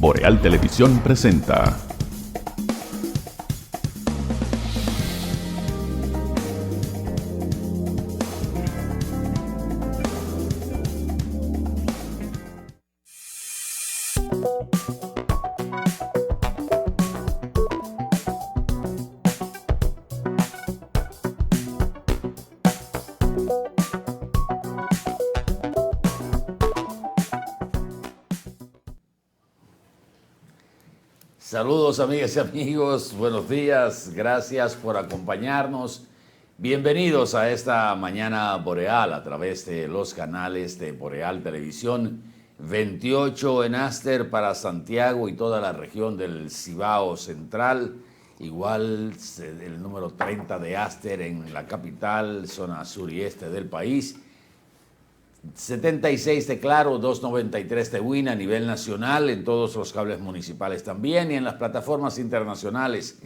Boreal Televisión presenta. Saludos amigas y amigos, buenos días, gracias por acompañarnos. Bienvenidos a esta mañana boreal a través de los canales de Boreal Televisión, 28 en Aster para Santiago y toda la región del Cibao Central, igual el número 30 de Aster en la capital, zona sur y este del país. 76 de Claro, 293 de Win a nivel nacional, en todos los cables municipales también y en las plataformas internacionales.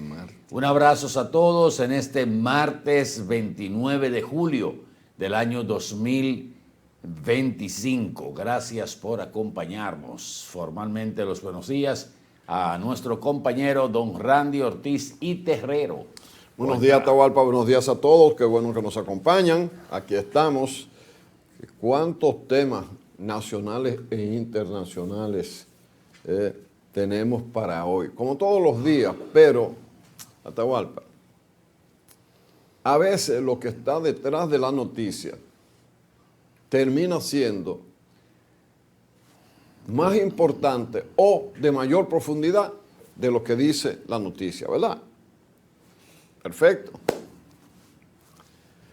Un abrazo a todos en este martes 29 de julio del año 2025. Gracias por acompañarnos. Formalmente los buenos días a nuestro compañero don Randy Ortiz y Terrero. Buenos días, Atahualpa, buenos días a todos, qué bueno que nos acompañan. Aquí estamos. ¿Cuántos temas nacionales e internacionales tenemos para hoy? Como todos los días, pero, Atahualpa, a veces lo que está detrás de la noticia termina siendo más importante o de mayor profundidad de lo que dice la noticia, ¿verdad? Perfecto.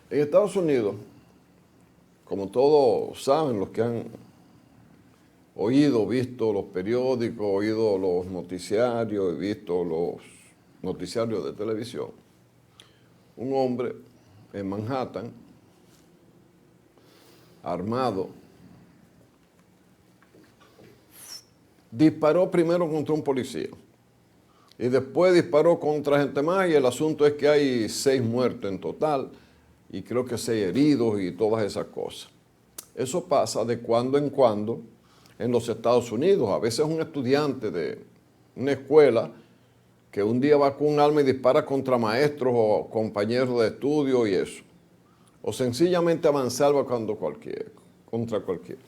En Estados Unidos, como todos saben, los que han oído, visto los periódicos, oído los noticiarios y visto los noticiarios de televisión, un hombre en Manhattan, armado, disparó primero contra un policía y después disparó contra gente más, y el asunto es que hay 6 muertos en total y creo que 6 heridos y todas esas cosas. Eso pasa de cuando en cuando en los Estados Unidos. A veces un estudiante de una escuela que un día va con un arma y dispara contra maestros o compañeros de estudio y eso. O sencillamente avanzaba contra cualquiera.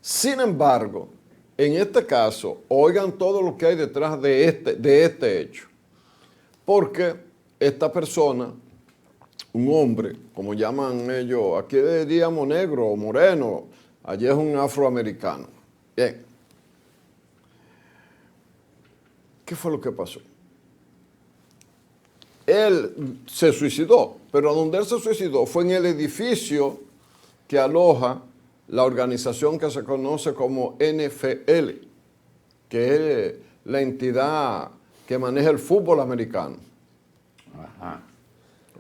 Sin embargo, en este caso, oigan todo lo que hay detrás de este hecho. Porque esta persona, un hombre, como llaman ellos, aquí diríamos negro o moreno, allí es un afroamericano. Bien. ¿Qué fue lo que pasó? Él se suicidó, pero donde él se suicidó fue en el edificio que aloja la organización que se conoce como NFL, que es la entidad que maneja el fútbol americano. Ajá.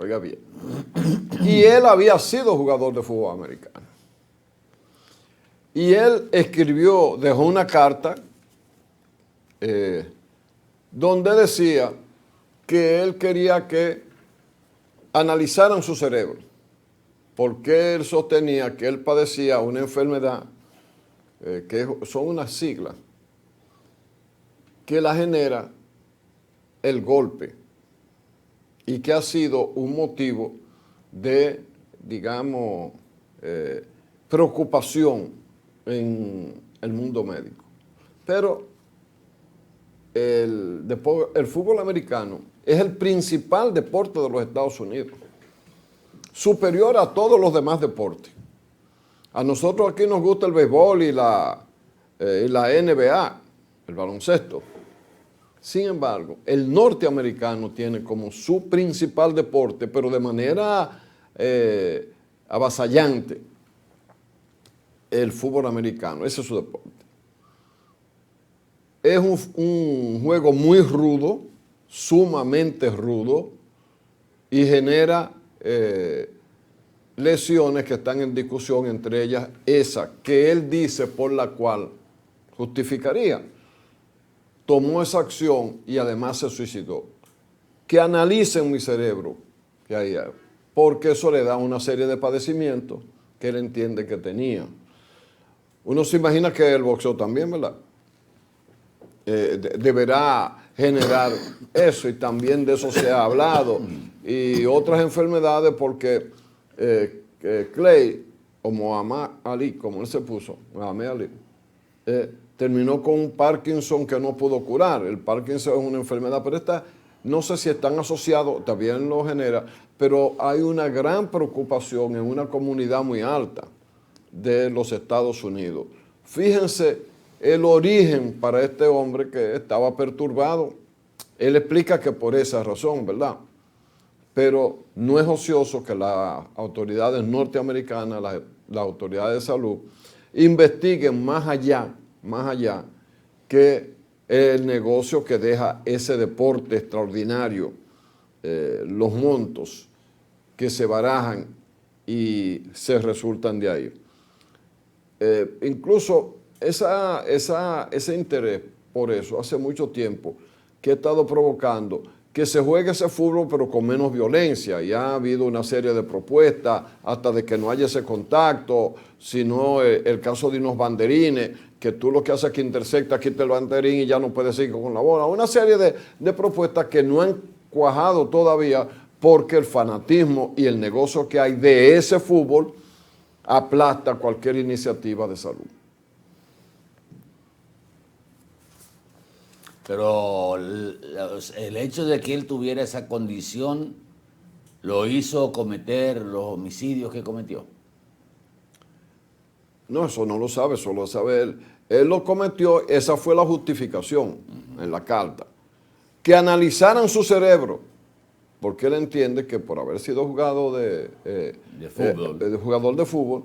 Oiga bien. Y él había sido jugador de fútbol americano. Y él dejó una carta donde decía que él quería que analizaran su cerebro, porque él sostenía que él padecía una enfermedad, que son unas siglas, que la genera el golpe, y que ha sido un motivo de, digamos, preocupación en el mundo médico. Pero el fútbol americano es el principal deporte de los Estados Unidos, superior a todos los demás deportes. A nosotros aquí nos gusta el béisbol y la NBA, el baloncesto. Sin embargo, el norteamericano tiene como su principal deporte, pero de manera avasallante, el fútbol americano. Ese es su deporte. Es un juego muy rudo, sumamente rudo, y genera lesiones que están en discusión, entre ellas esa que él dice por la cual justificaría. Tomó esa acción y además se suicidó. Que analicen mi cerebro, que hay, porque eso le da una serie de padecimientos que él entiende que tenía. Uno se imagina que el boxeo también, ¿verdad? deberá generar eso, y también de eso se ha hablado, y otras enfermedades, porque Clay, o Muhammad Ali, como él se puso, Muhammad Ali, terminó con un Parkinson que no pudo curar. El Parkinson es una enfermedad, pero esta, no sé si están asociados, también lo genera, pero hay una gran preocupación en una comunidad muy alta de los Estados Unidos. Fíjense el origen para este hombre que estaba perturbado. Él explica que por esa razón, ¿verdad? Pero no es ocioso que las autoridades norteamericanas, las autoridades de salud, investiguen más allá que el negocio que deja ese deporte extraordinario, los montos que se barajan y se resultan de ahí. Incluso ese interés por eso hace mucho tiempo que ha estado provocando que se juegue ese fútbol pero con menos violencia, y ha habido una serie de propuestas hasta de que no haya ese contacto, sino el caso de unos banderines, que tú lo que haces es que intersecta, quita el banderín y ya no puedes seguir con la bola. Una serie de propuestas que no han cuajado todavía porque el fanatismo y el negocio que hay de ese fútbol aplasta cualquier iniciativa de salud. Pero el hecho de que él tuviera esa condición lo hizo cometer los homicidios que cometió. No, eso no lo sabe, eso lo sabe él. Él lo cometió, esa fue la justificación en la carta. Que analizaran su cerebro, porque él entiende que por haber sido jugador jugador de fútbol,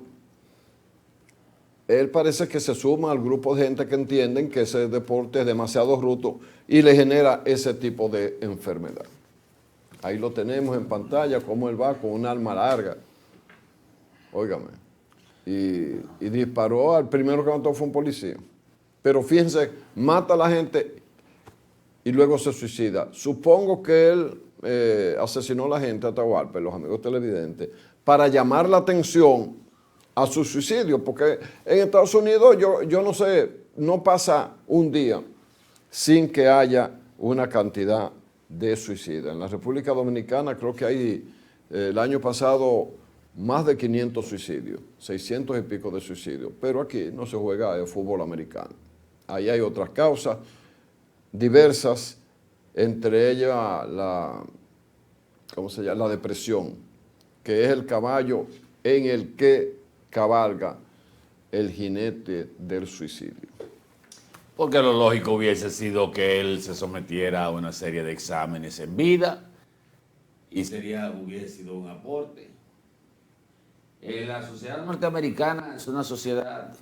él parece que se suma al grupo de gente que entienden que ese deporte es demasiado bruto y le genera ese tipo de enfermedad. Ahí lo tenemos en pantalla, cómo él va con un arma larga. Óigame. Y disparó, al primero que mató fue un policía. Pero fíjense, mata a la gente y luego se suicida. Supongo que él asesinó a la gente a Atahualpa, los amigos televidentes, para llamar la atención a su suicidio, porque en Estados Unidos yo no sé, no pasa un día sin que haya una cantidad de suicidas. En la República Dominicana creo que hay el año pasado más de 500 suicidios, 600 y pico de suicidios, pero aquí no se juega el fútbol americano. Ahí hay otras causas diversas, entre ellas la depresión, que es el caballo en el que cabalga el jinete del suicidio. Porque lo lógico hubiese sido que él se sometiera a una serie de exámenes en vida y hubiese sido un aporte. La sociedad norteamericana es una sociedad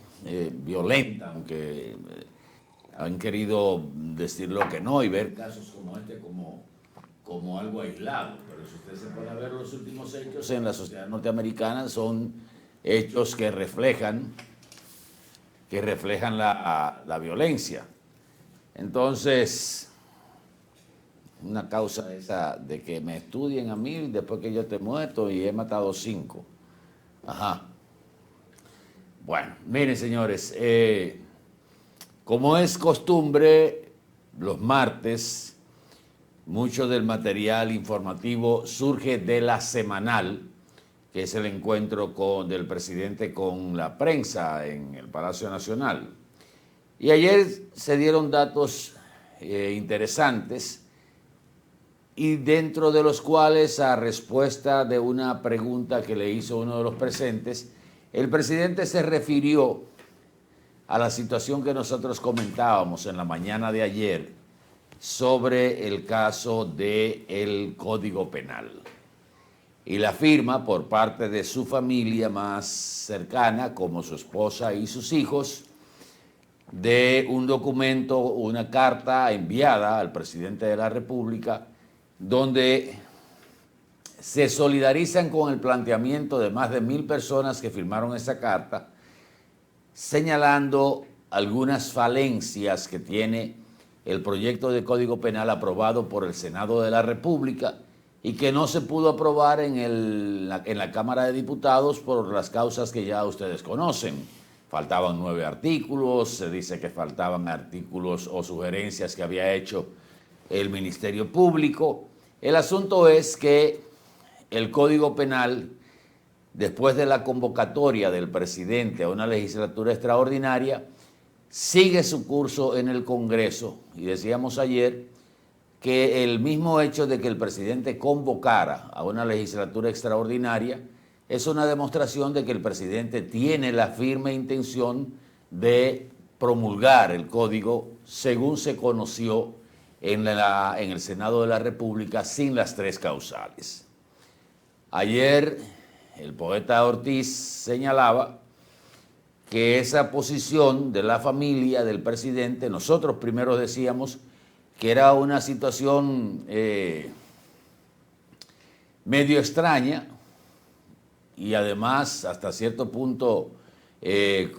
violenta, aunque han querido decirlo que no y ver casos como este como algo aislado. Pero si usted se puede ver los últimos hechos en la sociedad norteamericana, son hechos que reflejan la violencia. Entonces, una causa esa de que me estudien a mí después que yo esté muerto y he matado 5. Ajá. Bueno, miren señores, como es costumbre, los martes, mucho del material informativo surge de la semanal, que es el encuentro del presidente con la prensa en el Palacio Nacional. Y ayer se dieron datos interesantes, y dentro de los cuales, a respuesta de una pregunta que le hizo uno de los presentes, el presidente se refirió a la situación que nosotros comentábamos en la mañana de ayer sobre el caso del Código Penal. Y la firma por parte de su familia más cercana, como su esposa y sus hijos, de un documento, una carta enviada al presidente de la República, donde se solidarizan con el planteamiento de más de 1,000 personas que firmaron esa carta, señalando algunas falencias que tiene el proyecto de Código Penal aprobado por el Senado de la República y que no se pudo aprobar en la Cámara de Diputados por las causas que ya ustedes conocen. faltaban 9 artículos, se dice que faltaban artículos o sugerencias que había hecho el Ministerio Público. El asunto es que el Código Penal, después de la convocatoria del presidente a una legislatura extraordinaria, sigue su curso en el Congreso. Y decíamos ayer que el mismo hecho de que el presidente convocara a una legislatura extraordinaria es una demostración de que el presidente tiene la firme intención de promulgar el código según se conoció en el Senado de la República sin las 3 causales. Ayer el poeta Ortiz señalaba que esa posición de la familia del presidente, nosotros primero decíamos que era una situación medio extraña y además hasta cierto punto de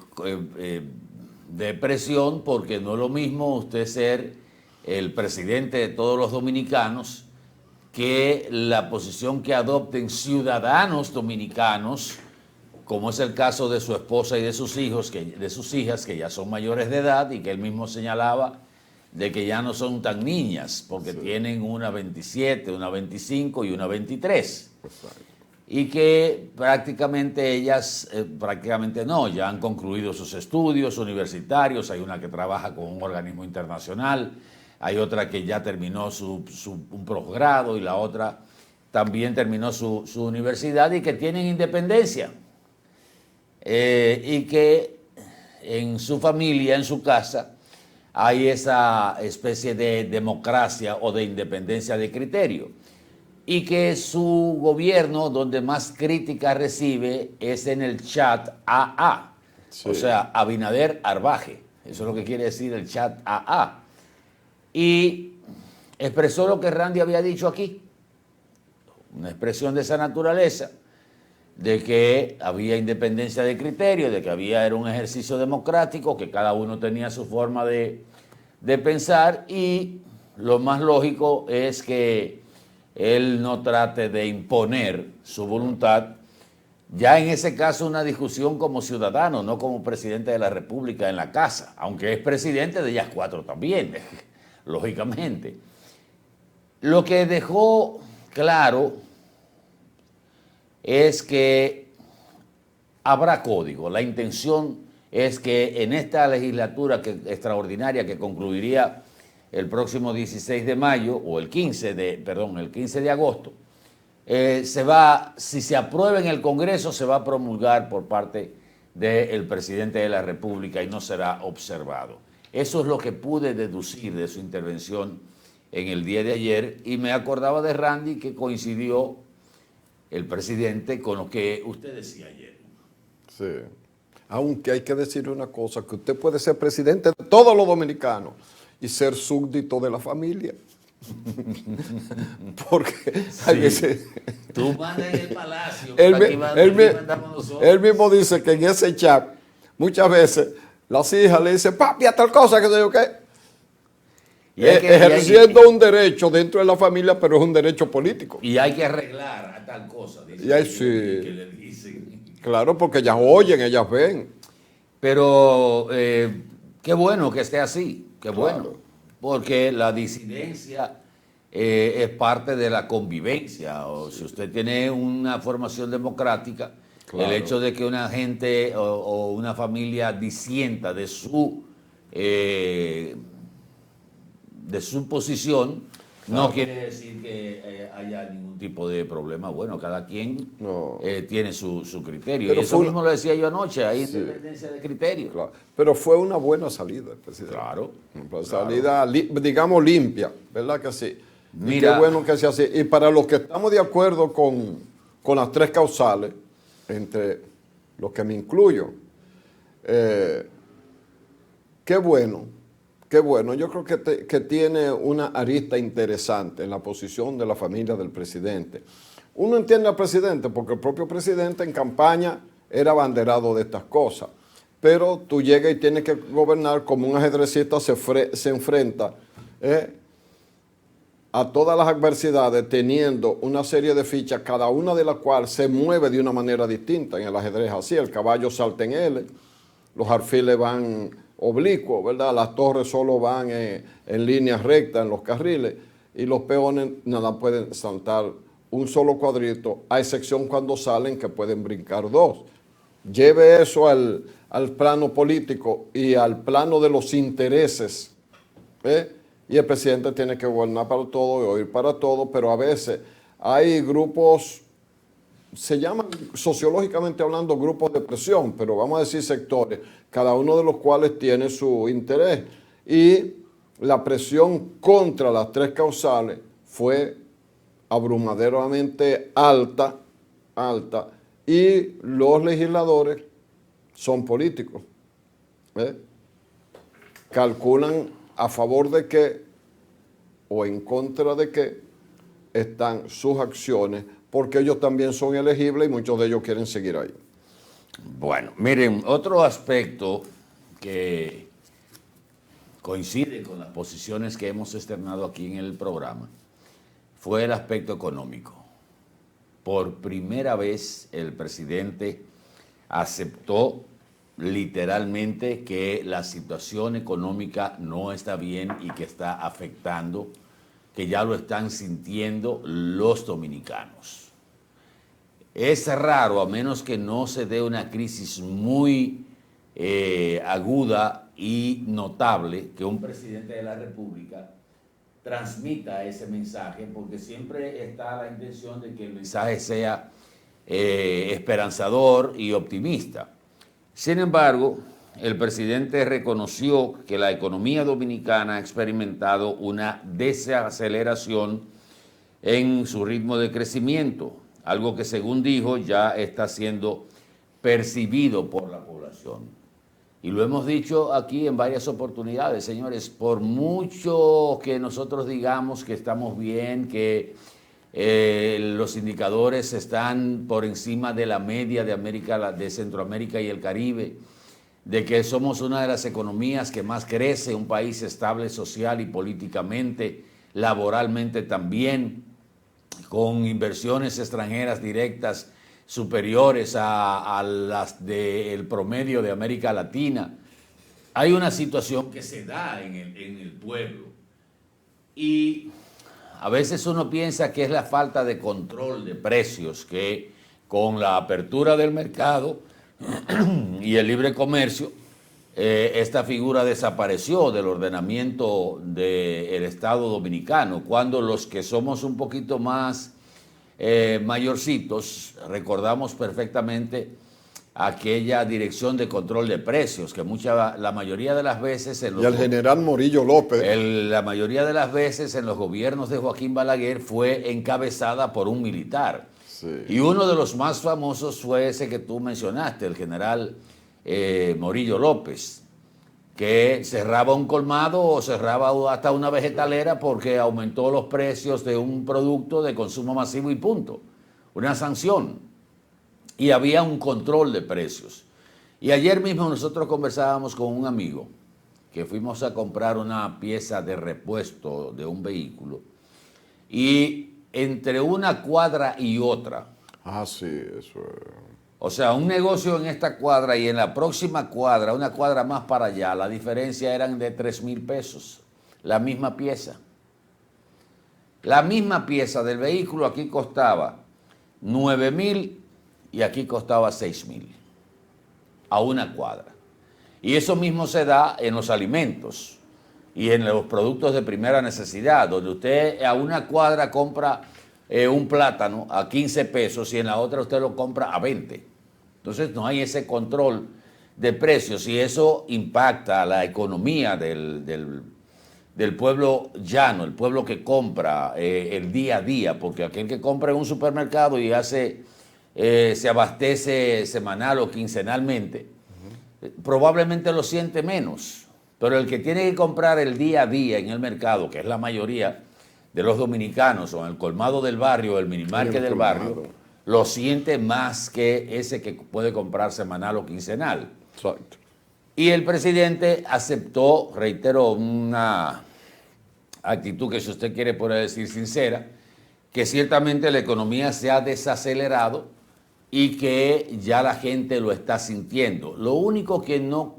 presión, porque no es lo mismo usted ser el presidente de todos los dominicanos que la posición que adopten ciudadanos dominicanos, como es el caso de su esposa y de sus hijos, de sus hijas, que ya son mayores de edad y que él mismo señalaba de que ya no son tan niñas, porque tienen una 27, una 25 y una 23. Exacto. Y que prácticamente ellas, prácticamente no, ya han concluido sus estudios universitarios. Hay una que trabaja con un organismo internacional, hay otra que ya terminó un posgrado y la otra también terminó su universidad y que tienen independencia. Y que en su familia, en su casa, hay esa especie de democracia o de independencia de criterio. Y que su gobierno, donde más crítica recibe, es en el chat AA. Sí. O sea, Abinader Arbaje. Eso es lo que quiere decir el chat AA. Y expresó lo que Randy había dicho aquí. Una expresión de esa naturaleza, de que había independencia de criterio, de que era un ejercicio democrático, que cada uno tenía su forma de pensar, y lo más lógico es que él no trate de imponer su voluntad, ya en ese caso una discusión como ciudadano, no como presidente de la República en la casa, aunque es presidente de ellas 4 también, lógicamente. Lo que dejó claro es que habrá código. La intención es que en esta legislatura extraordinaria que concluiría el próximo 16 de mayo, o el 15 de agosto, si se aprueba en el Congreso, se va a promulgar por parte del presidente de la República y no será observado. Eso es lo que pude deducir de su intervención en el día de ayer, y me acordaba de Randy, que coincidió el presidente con lo que usted decía ayer. Sí. Aunque hay que decir una cosa, que usted puede ser presidente de todos los dominicanos y ser súbdito de la familia. Porque hay veces... Tú mandas en el palacio. Él mismo dice que en ese chat, muchas veces, las hijas le dicen, papi, a tal cosa, que sé yo qué. Ejerciendo un derecho dentro de la familia, pero es un derecho político. Y hay que arreglar a tal cosa. Dice, y ahí sí. Que le dicen. Claro, porque ellas oyen, ellas ven. Pero qué bueno que esté así, qué bueno. Porque la disidencia es parte de la convivencia. O si usted tiene una formación democrática, el hecho de que una gente o una familia disienta de su posición, no quiere decir que haya ningún tipo de problema. Bueno, cada quien tiene su criterio. Pero y eso mismo lo decía yo anoche, hay independencia de criterio. Claro. Pero fue una buena salida, presidente. Claro. Una salida, digamos, limpia, ¿verdad que sí? Mira, y qué bueno que sea así. Y para los que estamos de acuerdo con las 3 causales, entre los que me incluyo, qué bueno. Qué bueno, yo creo que tiene una arista interesante en la posición de la familia del presidente. Uno entiende al presidente porque el propio presidente en campaña era abanderado de estas cosas, pero tú llegas y tienes que gobernar como un ajedrecista se enfrenta a todas las adversidades teniendo una serie de fichas, cada una de las cuales se mueve de una manera distinta en el ajedrez así. El caballo salta en L, los alfiles van oblicuos, ¿verdad? Las torres solo van en línea recta en los carriles y los peones nada pueden saltar un solo cuadrito, a excepción cuando salen que pueden brincar dos. Lleve eso al plano político y al plano de los intereses, y el presidente tiene que gobernar para todo y oír para todo, pero a veces hay grupos, se llaman sociológicamente hablando grupos de presión, pero vamos a decir sectores, cada uno de los cuales tiene su interés. Y la presión contra las tres causales fue abrumadoramente alta, y los legisladores son políticos. Calculan a favor de qué o en contra de qué están sus acciones, porque ellos también son elegibles y muchos de ellos quieren seguir ahí. Bueno, miren, otro aspecto que coincide con las posiciones que hemos externado aquí en el programa fue el aspecto económico. Por primera vez el presidente aceptó literalmente que la situación económica no está bien y que está afectando, que ya lo están sintiendo los dominicanos. Es raro, a menos que no se dé una crisis muy aguda y notable, que un presidente de la República transmita ese mensaje, porque siempre está la intención de que el mensaje sea esperanzador y optimista. Sin embargo, el presidente reconoció que la economía dominicana ha experimentado una desaceleración en su ritmo de crecimiento, algo que, según dijo, ya está siendo percibido por la población. Y lo hemos dicho aquí en varias oportunidades, señores, por mucho que nosotros digamos que estamos bien, que los indicadores están por encima de la media de Centroamérica y el Caribe, de que somos una de las economías que más crece, un país estable social y políticamente, laboralmente también, con inversiones extranjeras directas superiores a las del promedio de América Latina. Hay una situación que se da en el pueblo y a veces uno piensa que es la falta de control de precios, que con la apertura del mercado y el libre comercio, esta figura desapareció del ordenamiento del Estado dominicano, cuando los que somos un poquito más mayorcitos recordamos perfectamente aquella dirección de control de precios que la mayoría de las veces y el general Morillo López, la mayoría de las veces en los gobiernos de Joaquín Balaguer fue encabezada por un militar. Sí. Y uno de los más famosos fue ese que tú mencionaste, el general Morillo López, que cerraba un colmado o cerraba hasta una vegetalera porque aumentó los precios de un producto de consumo masivo y punto. Una sanción. Y había un control de precios. Y ayer mismo nosotros conversábamos con un amigo que fuimos a comprar una pieza de repuesto de un vehículo y entre una cuadra y otra. Ah, sí, eso es. O sea, un negocio en esta cuadra y en la próxima cuadra, una cuadra más para allá, la diferencia eran de 3,000 pesos, la misma pieza. La misma pieza del vehículo aquí costaba 9,000 y aquí costaba 6,000 a una cuadra. Y eso mismo se da en los alimentos y en los productos de primera necesidad, donde usted a una cuadra compra un plátano a 15 pesos y en la otra usted lo compra a 20. Entonces no hay ese control de precios y eso impacta la economía del pueblo llano, el pueblo que compra el día a día, porque aquel que compra en un supermercado y se abastece semanal o quincenalmente, probablemente lo siente menos, pero el que tiene que comprar el día a día en el mercado, que es la mayoría de los dominicanos, o en el colmado del barrio, el minimarket del barrio, lo siente más que ese que puede comprar semanal o quincenal. Exacto. Y el presidente aceptó, reitero, una actitud que, si usted quiere poder decir sincera, que ciertamente la economía se ha desacelerado y que ya la gente lo está sintiendo. Lo único que no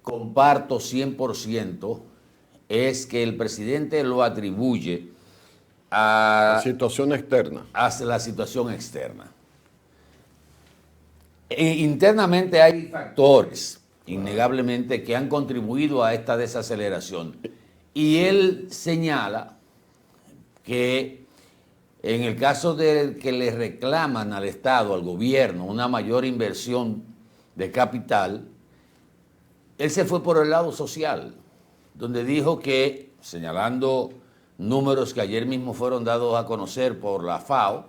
comparto 100% es que el presidente lo atribuye La a situación externa. la situación externa. Internamente hay factores, innegablemente, que han contribuido a esta desaceleración. Y él señala que en el caso de que le reclaman al Estado, al gobierno, una mayor inversión de capital, él se fue por el lado social, donde dijo que, señalando números que ayer mismo fueron dados a conocer por la FAO,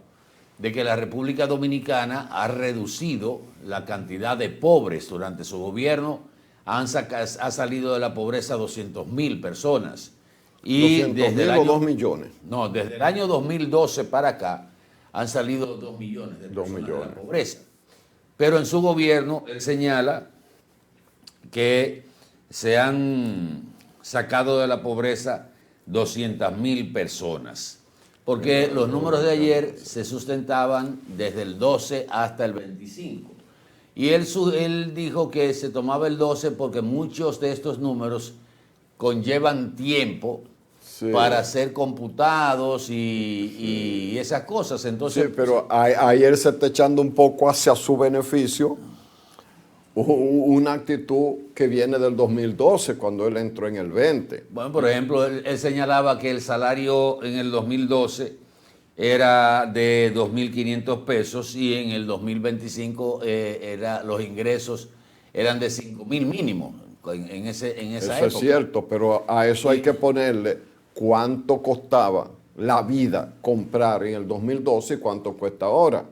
de que la República Dominicana ha reducido la cantidad de pobres durante su gobierno, ha salido de la pobreza 200.000 personas. Y 200.000 o 2 millones. No, desde el año 2012 para acá han salido 2 millones de personas de la pobreza. Pero en su gobierno él señala que se han sacado de la pobreza 200.000 personas. Porque los números de ayer se sustentaban desde el 12 hasta el 25. Y él dijo que se tomaba el 12 porque muchos de estos números conllevan tiempo para ser computados y esas cosas. Entonces, sí, pero ayer se está echando un poco hacia su beneficio una actitud que viene del 2012, cuando él entró en el 20. Bueno, por ejemplo, él señalaba que el salario en el 2012 era de 2.500 pesos y en el 2025 los ingresos eran de 5.000 mínimo en esa época. Eso es cierto, pero a eso hay que ponerle cuánto costaba la vida comprar en el 2012 y cuánto cuesta ahora.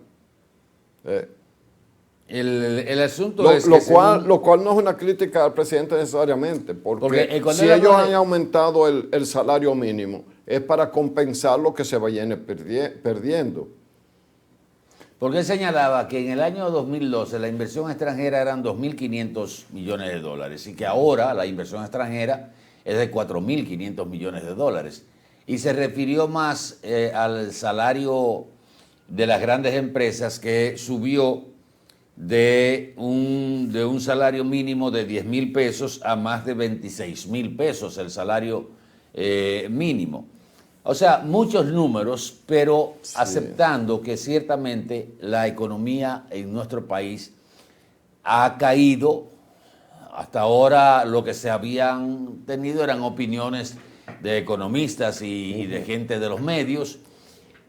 El asunto es lo cual no es una crítica al presidente necesariamente, porque si ellos han aumentado el salario mínimo es para compensar lo que se vayan perdiendo. Porque él señalaba que en el año 2012 la inversión extranjera eran 2.500 millones de dólares y que ahora la inversión extranjera es de 4.500 millones de dólares. Y se refirió más al salario de las grandes empresas, que subió de un salario mínimo de 10.000 pesos a más de 26.000 pesos el salario mínimo. O sea, muchos números, pero sí, aceptando que ciertamente la economía en nuestro país ha caído. Hasta ahora lo que se habían tenido eran opiniones de economistas y de gente de los medios,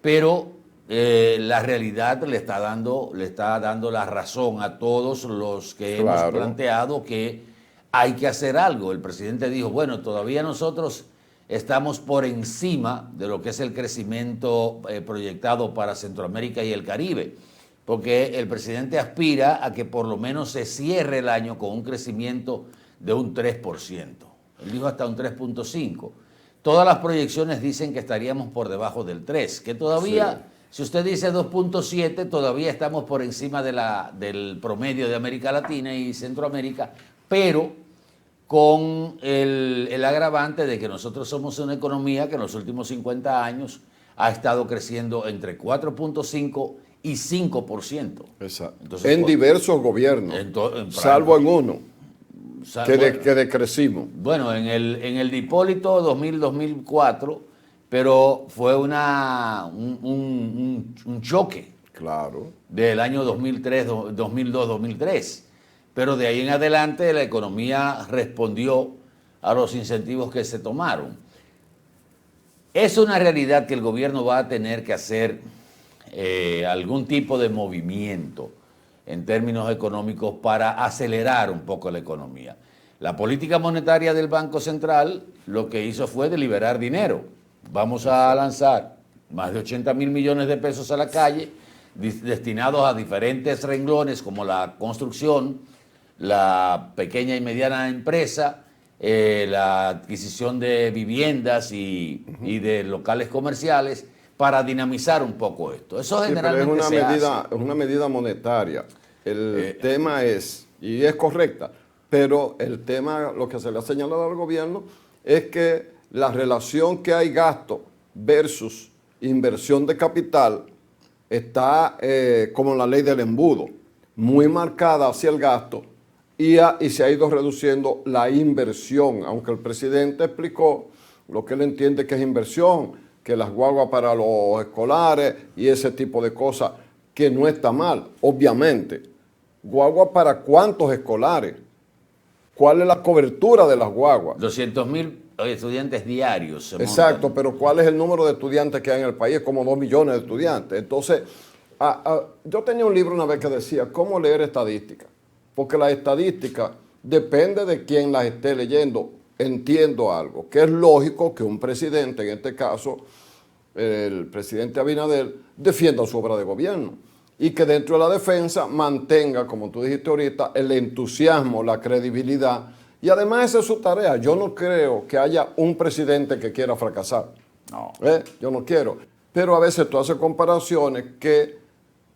pero la realidad le está dando la razón a todos los que hemos planteado que hay que hacer algo. El presidente dijo, bueno, todavía nosotros estamos por encima de lo que es el crecimiento proyectado para Centroamérica y el Caribe, porque el presidente aspira a que por lo menos se cierre el año con un crecimiento de un 3%. Él dijo hasta un 3.5%. Todas las proyecciones dicen que estaríamos por debajo del 3%, que todavía, si usted dice 2.7%, todavía estamos por encima del promedio de América Latina y Centroamérica, pero con el agravante de que nosotros somos una economía que en los últimos 50 años ha estado creciendo entre 4.5% y 5%. Exacto. Entonces, en diversos gobiernos, salvo en uno, que decrecimos. Bueno, en el de Hipólito 2000-2004, pero fue un choque. Claro. Del año 2002-2003. Pero de ahí en adelante la economía respondió a los incentivos que se tomaron. Es una realidad que el gobierno va a tener que hacer algún tipo de movimiento en términos económicos para acelerar un poco la economía. La política monetaria del Banco Central lo que hizo fue deliberar dinero. Vamos a lanzar más de 80.000 millones de pesos a la calle, destinados a diferentes renglones como la construcción, la pequeña y mediana empresa, la adquisición de viviendas y de locales comerciales, para dinamizar un poco esto. Eso generalmente es una medida monetaria. El tema es, y es correcta, pero el tema, lo que se le ha señalado al gobierno, es que la relación que hay gasto versus inversión de capital está como la ley del embudo, muy marcada hacia el gasto y se ha ido reduciendo la inversión, aunque el presidente explicó lo que él entiende que es inversión, que las guaguas para los escolares y ese tipo de cosas, que no está mal, obviamente. ¿Guagua para cuántos escolares? ¿Cuál es la cobertura de las guaguas? 200.000 estudiantes diarios se Exacto, montan. pero ¿cuál es el número de estudiantes que hay en el país? Como 2 millones de estudiantes. Entonces, yo tenía un libro una vez que decía, ¿cómo leer estadísticas? Porque la estadística depende de quién las esté leyendo. Entiendo algo, que es lógico que un presidente, en este caso, el presidente Abinader, defienda su obra de gobierno y que dentro de la defensa mantenga, como tú dijiste ahorita, el entusiasmo, la credibilidad. Y además esa es su tarea. Yo no creo que haya un presidente que quiera fracasar. No. Yo no quiero. Pero a veces tú haces comparaciones que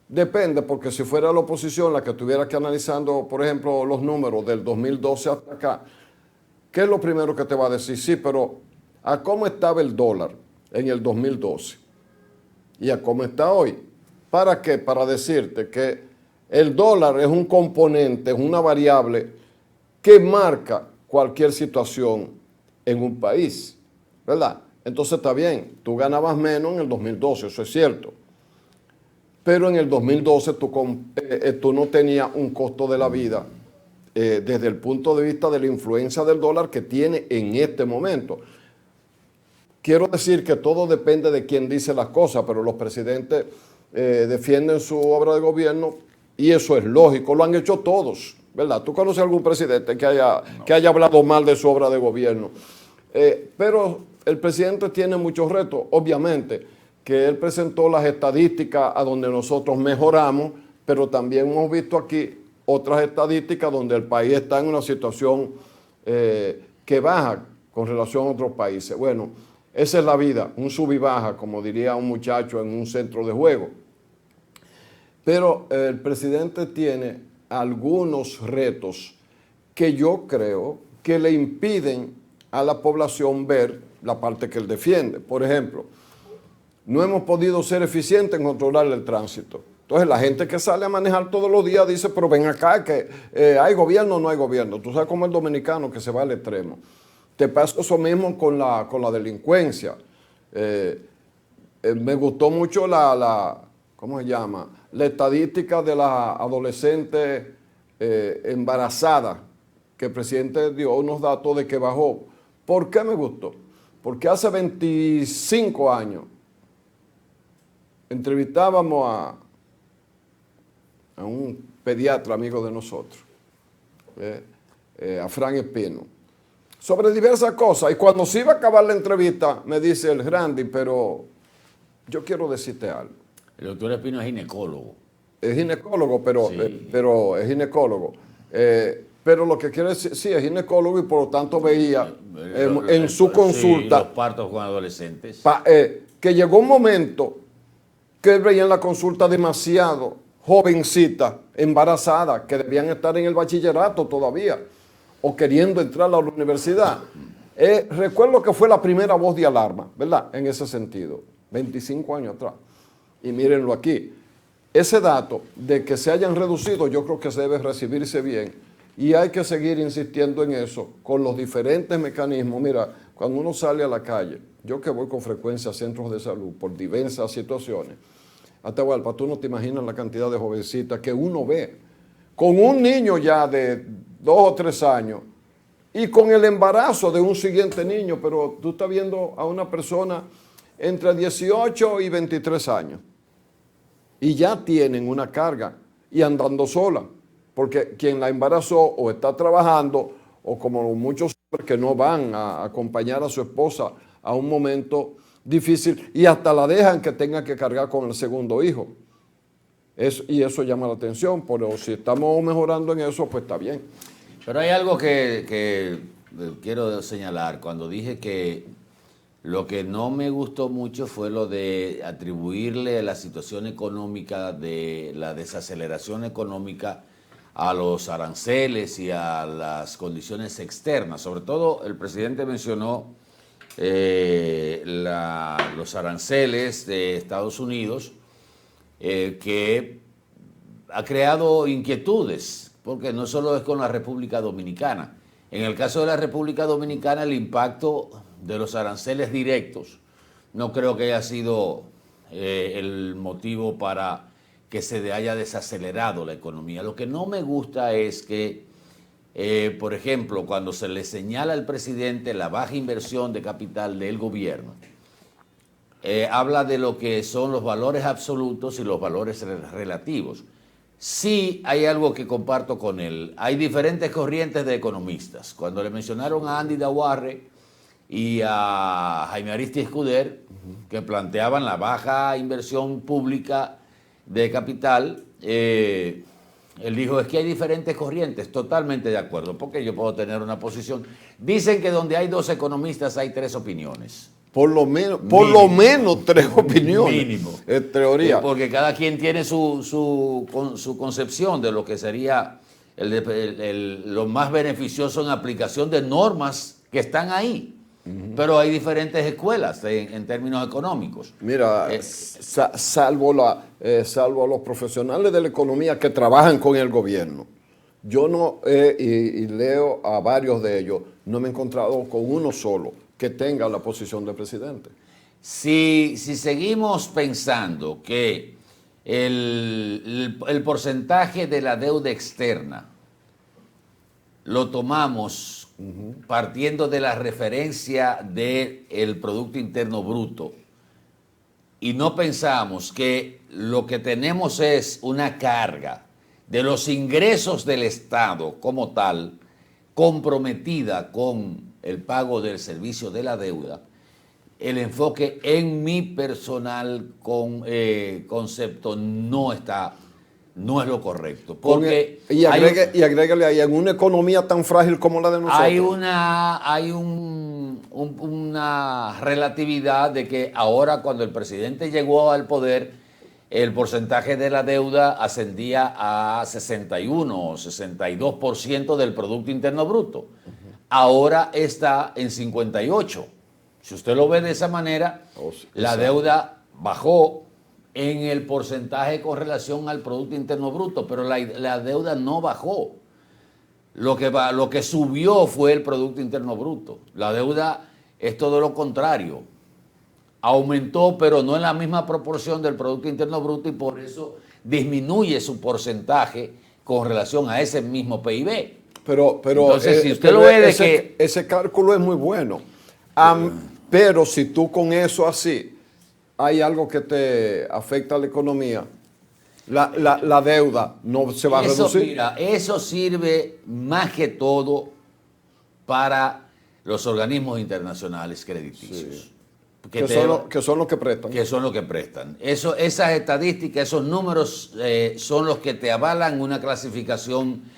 depende, porque si fuera la oposición la que estuviera que analizando, por ejemplo, los números del 2012 hasta acá, ¿qué es lo primero que te va a decir? Sí, pero ¿a cómo estaba el dólar en el 2012? ¿Y a cómo está hoy? ¿Para qué? Para decirte que el dólar es un componente, es una variable que marca cualquier situación en un país, ¿verdad? Entonces está bien, tú ganabas menos en el 2012, eso es cierto. Pero en el 2012 tú no tenías un costo de la vida desde el punto de vista de la influencia del dólar que tiene en este momento. Quiero decir que todo depende de quién dice las cosas, pero los presidentes defienden su obra de gobierno y eso es lógico, lo han hecho todos, ¿verdad? ¿Tú conoces algún presidente que haya hablado mal de su obra de gobierno? Pero el presidente tiene muchos retos, obviamente, que él presentó las estadísticas a donde nosotros mejoramos, pero también hemos visto aquí otras estadísticas donde el país está en una situación que baja con relación a otros países. Bueno, esa es la vida, un sub y baja, como diría un muchacho en un centro de juego. Pero el presidente tiene algunos retos que yo creo que le impiden a la población ver la parte que él defiende. Por ejemplo, no hemos podido ser eficientes en controlar el tránsito. Entonces la gente que sale a manejar todos los días dice, pero ven acá, que hay gobierno o no hay gobierno. Tú sabes cómo el dominicano que se va al extremo. Te pasa eso mismo con la delincuencia. Me gustó mucho ¿cómo se llama? La estadística de las adolescentes embarazadas, que el presidente dio unos datos de que bajó. ¿Por qué me gustó? Porque hace 25 años entrevistábamos a un pediatra amigo de nosotros, a Fran Espino, sobre diversas cosas. Y cuando se iba a acabar la entrevista, me dice el Randy, pero yo quiero decirte algo. El doctor Espino es ginecólogo. Es ginecólogo, pero, Sí. pero es ginecólogo. Pero lo que quiere decir, sí, es ginecólogo y por lo tanto veía en su consulta Sí, los partos con adolescentes. Que llegó un momento que él veía en la consulta demasiado jovencitas, embarazadas, que debían estar en el bachillerato todavía o queriendo entrar a la universidad. Recuerdo que fue la primera voz de alarma, ¿verdad? En ese sentido, 25 años atrás. Y mírenlo aquí. Ese dato de que se hayan reducido, yo creo que se debe recibirse bien y hay que seguir insistiendo en eso con los diferentes mecanismos. Mira, cuando uno sale a la calle, yo que voy con frecuencia a centros de salud por diversas situaciones, Atahualpa, tú no te imaginas la cantidad de jovencitas que uno ve con un niño ya de 2 o 3 años y con el embarazo de un siguiente niño, pero tú estás viendo a una persona entre 18 y 23 años y ya tienen una carga y andando sola, porque quien la embarazó o está trabajando o como muchos hombres que no van a acompañar a su esposa a un momento difícil y hasta la dejan que tenga que cargar con el segundo hijo. Y eso llama la atención, pero si estamos mejorando en eso, pues está bien. Pero hay algo que quiero señalar. Cuando dije que lo que no me gustó mucho fue lo de atribuirle la situación económica, de la desaceleración económica a los aranceles y a las condiciones externas. Sobre todo el presidente mencionó los aranceles de Estados Unidos que ha creado inquietudes, porque no solo es con la República Dominicana. En el caso de la República Dominicana, el impacto de los aranceles directos no creo que haya sido el motivo para que se haya desacelerado la economía. Lo que no me gusta es que, por ejemplo, cuando se le señala al presidente la baja inversión de capital del gobierno, habla de lo que son los valores absolutos y los valores relativos. Sí hay algo que comparto con él. Hay diferentes corrientes de economistas. Cuando le mencionaron a Andy Dawarre y a Jaime Aristi Escuder, que planteaban la baja inversión pública de capital, él dijo, es que hay diferentes corrientes. Totalmente de acuerdo, porque yo puedo tener una posición. Dicen que donde hay dos economistas hay tres opiniones. Por lo menos tres opiniones. Mínimo. En teoría. Porque cada quien tiene su concepción de lo que sería lo más beneficioso en aplicación de normas que están ahí. Pero hay diferentes escuelas en términos económicos. Mira, salvo los profesionales de la economía que trabajan con el gobierno, yo no, y leo a varios de ellos, no me he encontrado con uno solo que tenga la posición de presidente. Si seguimos pensando que el porcentaje de la deuda externa lo tomamos partiendo de la referencia del Producto Interno Bruto y no pensamos que lo que tenemos es una carga de los ingresos del Estado como tal, comprometida con el pago del servicio de la deuda, el enfoque en mi personal concepto no es lo correcto. Porque y agrégale ahí, en una economía tan frágil como la de nosotros. Hay una relatividad de que ahora, cuando el presidente llegó al poder, el porcentaje de la deuda ascendía a 61 o 62% del Producto Interno Bruto. Ahora está en 58. Si usted lo ve de esa manera, la deuda bajó en el porcentaje con relación al Producto Interno Bruto, pero la deuda no bajó. Lo que subió fue el Producto Interno Bruto. La deuda es todo lo contrario. Aumentó, pero no en la misma proporción del Producto Interno Bruto y por eso disminuye su porcentaje con relación a ese mismo PIB. Pero entonces, si usted lo ve de que ese cálculo es muy bueno. Pero si tú con eso así, hay algo que te afecta a la economía, la deuda no se va a reducir. Mira, eso sirve más que todo para los organismos internacionales crediticios. Sí. Que son los que prestan. Que son los que prestan. Esas estadísticas, esos números son los que te avalan una clasificación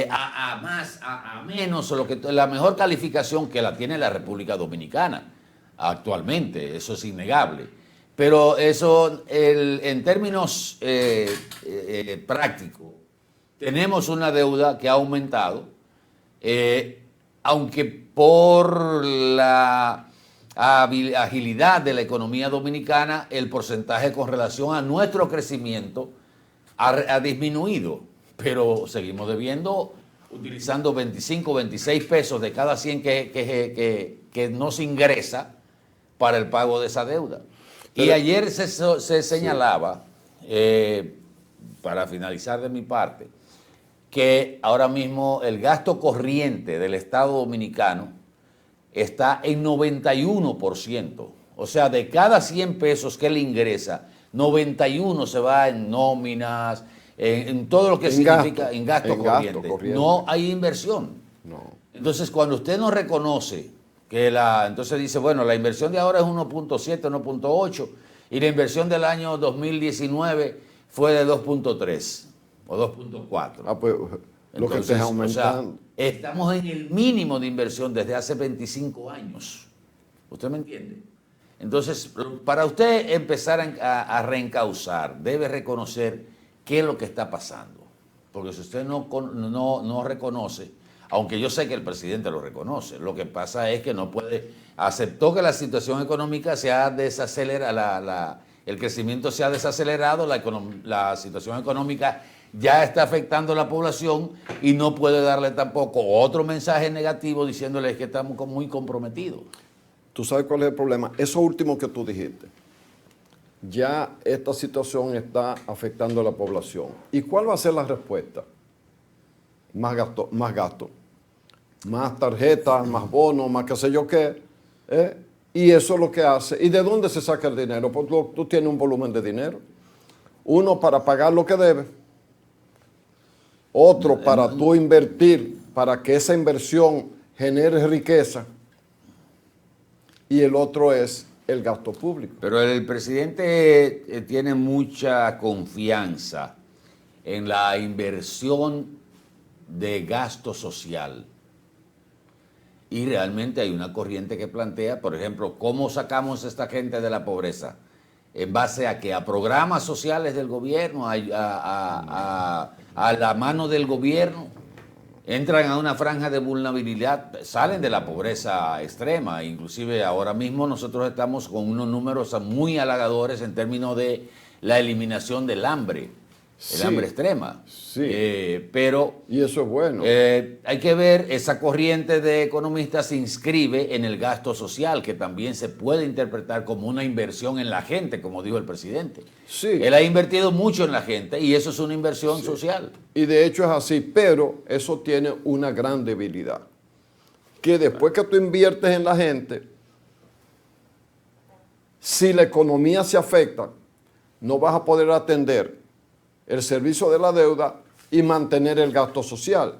a más, a menos, la mejor calificación que la tiene la República Dominicana actualmente, eso es innegable. Pero eso, en términos prácticos, tenemos una deuda que ha aumentado, aunque por la agilidad de la economía dominicana, el porcentaje con relación a nuestro crecimiento ha disminuido, pero seguimos debiendo, utilizando 25, 26 pesos de cada 100 que nos ingresa para el pago de esa deuda. Y ayer se señalaba, para finalizar de mi parte, que ahora mismo el gasto corriente del Estado Dominicano está en 91%. O sea, de cada 100 pesos que le ingresa, 91 se va en nóminas, en todo lo que significa en gasto corriente. No hay inversión. No. Entonces, cuando usted no reconoce entonces dice, bueno, la inversión de ahora es 1.7, 1.8 y la inversión del año 2019 fue de 2.3 o 2.4. Pues lo que está aumentando. O sea, estamos en el mínimo de inversión desde hace 25 años. ¿Usted me entiende? Entonces, para usted empezar a reencauzar, debe reconocer qué es lo que está pasando. Porque si usted no reconoce, aunque yo sé que el presidente lo reconoce, lo que pasa es que no puede, aceptó que la situación económica se ha desacelerado, el crecimiento se ha desacelerado, la situación económica ya está afectando a la población y no puede darle tampoco otro mensaje negativo diciéndoles que estamos muy comprometidos. ¿Tú sabes cuál es el problema? Eso último que tú dijiste. Ya esta situación está afectando a la población. ¿Y cuál va a ser la respuesta? Más gasto, más tarjetas, más bonos, más qué sé yo qué. Y eso es lo que hace. ¿Y de dónde se saca el dinero? Pues tú tienes un volumen de dinero. Uno para pagar lo que debe. Otro para tú invertir, para que esa inversión genere riqueza. Y el otro es el gasto público. Pero el presidente tiene mucha confianza en la inversión de gasto social. Y realmente hay una corriente que plantea, por ejemplo, ¿cómo sacamos a esta gente de la pobreza? ¿En base a qué? ¿A programas sociales del gobierno? ¿A la mano del gobierno? Entran a una franja de vulnerabilidad, salen de la pobreza extrema. Inclusive ahora mismo nosotros estamos con unos números muy halagadores en términos de la eliminación del hambre. El hambre extrema. Sí. Y eso es bueno. Hay que ver, esa corriente de economistas se inscribe en el gasto social, que también se puede interpretar como una inversión en la gente, como dijo el presidente. Sí. Él ha invertido mucho en la gente y eso es una inversión social. Y de hecho es así, pero eso tiene una gran debilidad. Que después que tú inviertes en la gente, si la economía se afecta, no vas a poder atender el servicio de la deuda y mantener el gasto social.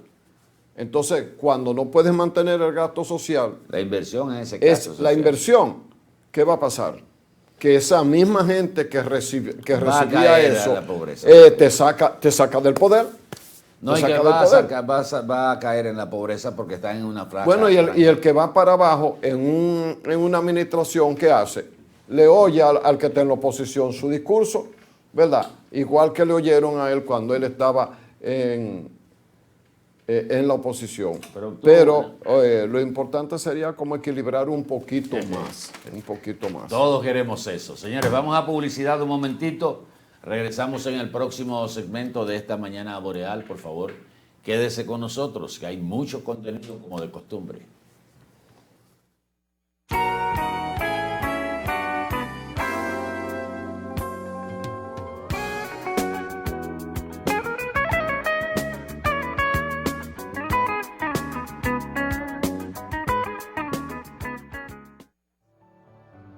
Entonces, cuando no puedes mantener el gasto social, la inversión en ese caso es la inversión. ¿Qué va a pasar? Que esa misma gente que recibía eso te saca del poder. No, y que va a caer en la pobreza porque están en una franja. Bueno, y el que va para abajo en una administración, ¿qué hace? Le oye al que está en la oposición su discurso, ¿verdad? Igual que le oyeron a él cuando él estaba en la oposición. Pero lo importante sería como equilibrar un poquito más. Todos queremos eso. Señores, vamos a publicidad un momentito. Regresamos en el próximo segmento de esta mañana boreal. Por favor, quédese con nosotros, que hay mucho contenido como de costumbre.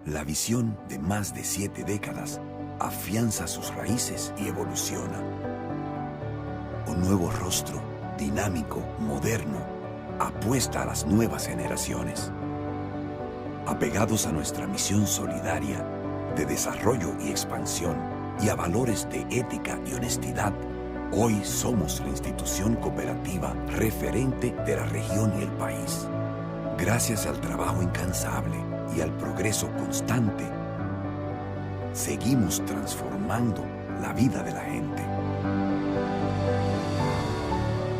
La visión de más de 7 décadas afianza sus raíces y evoluciona. Un nuevo rostro, dinámico, moderno, apuesta a las nuevas generaciones. Apegados a nuestra misión solidaria de desarrollo y expansión y a valores de ética y honestidad, hoy somos la institución cooperativa referente de la región y el país. Gracias al trabajo incansable y al progreso constante, seguimos transformando la vida de la gente.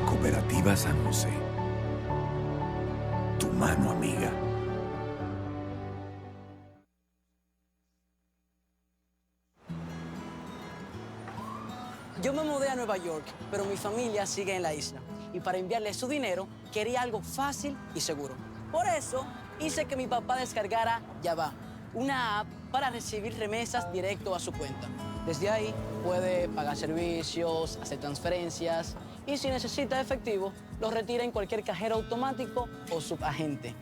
Cooperativa San José, tu mano amiga. Yo me mudé a Nueva York, pero mi familia sigue en la isla. Y para enviarle su dinero, quería algo fácil y seguro. Por eso, hice que mi papá descargara Yava, una app para recibir remesas directo a su cuenta. Desde ahí puede pagar servicios, hacer transferencias y si necesita efectivo, lo retira en cualquier cajero automático o subagente.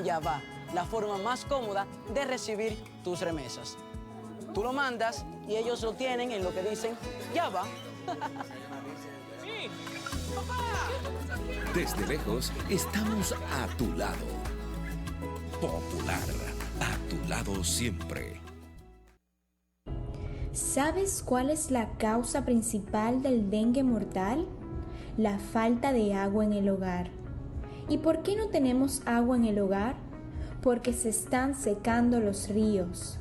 Yava, la forma más cómoda de recibir tus remesas. Tú lo mandas y ellos lo tienen en lo que dicen Yava. Desde lejos, estamos a tu lado. Popular, a tu lado siempre. ¿Sabes cuál es la causa principal del dengue mortal? La falta de agua en el hogar. ¿Y por qué no tenemos agua en el hogar? Porque se están secando los ríos.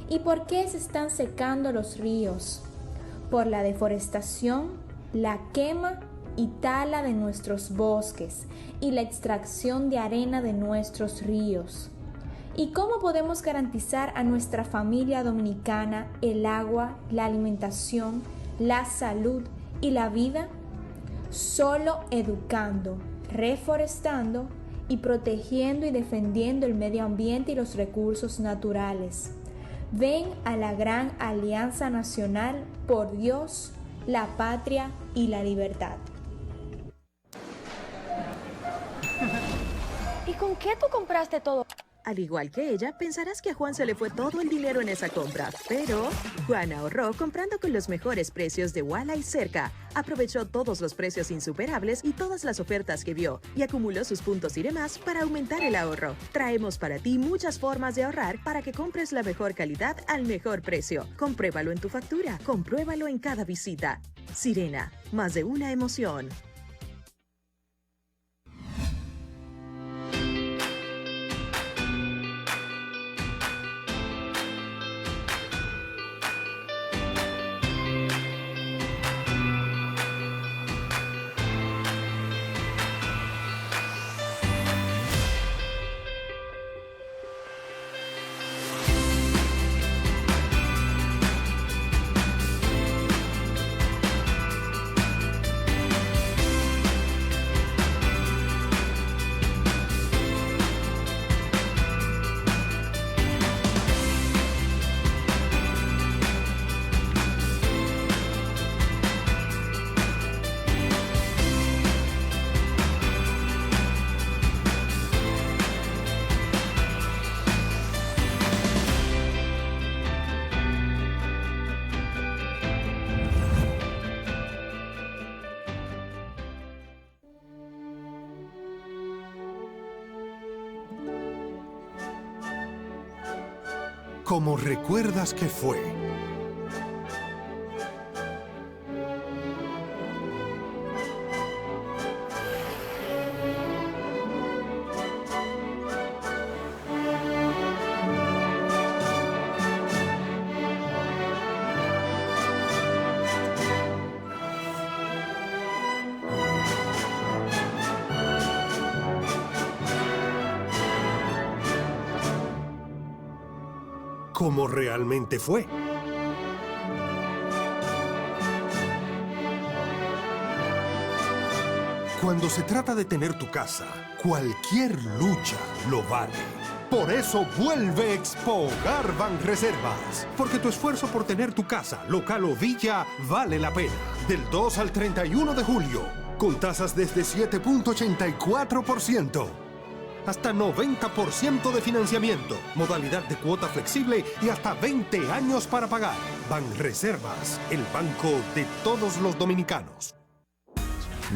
¿Y por qué se están secando los ríos? Por la deforestación, la quema y tala de nuestros bosques y la extracción de arena de nuestros ríos. ¿Y cómo podemos garantizar a nuestra familia dominicana el agua, la alimentación, la salud y la vida? Solo educando, reforestando y protegiendo y defendiendo el medio ambiente y los recursos naturales. Ven a la gran Alianza Nacional por Dios, la patria y la libertad. ¿Y con qué tú compraste todo? Al igual que ella, pensarás que a Juan se le fue todo el dinero en esa compra. Pero Juan ahorró comprando con los mejores precios de Walla y Cerca. Aprovechó todos los precios insuperables y todas las ofertas que vio y acumuló sus puntos y demás para aumentar el ahorro. Traemos para ti muchas formas de ahorrar para que compres la mejor calidad al mejor precio. Compruébalo en tu factura, compruébalo en cada visita. Sirena, más de una emoción. Como recuerdas que fue. Como realmente fue. Cuando se trata de tener tu casa, cualquier lucha lo vale. Por eso vuelve Expo Hogar Banreservas. Porque tu esfuerzo por tener tu casa, local o villa, vale la pena. Del 2 al 31 de julio, con tasas desde 7.84%. Hasta 90% de financiamiento, modalidad de cuota flexible y hasta 20 años para pagar. Banreservas, el banco de todos los dominicanos.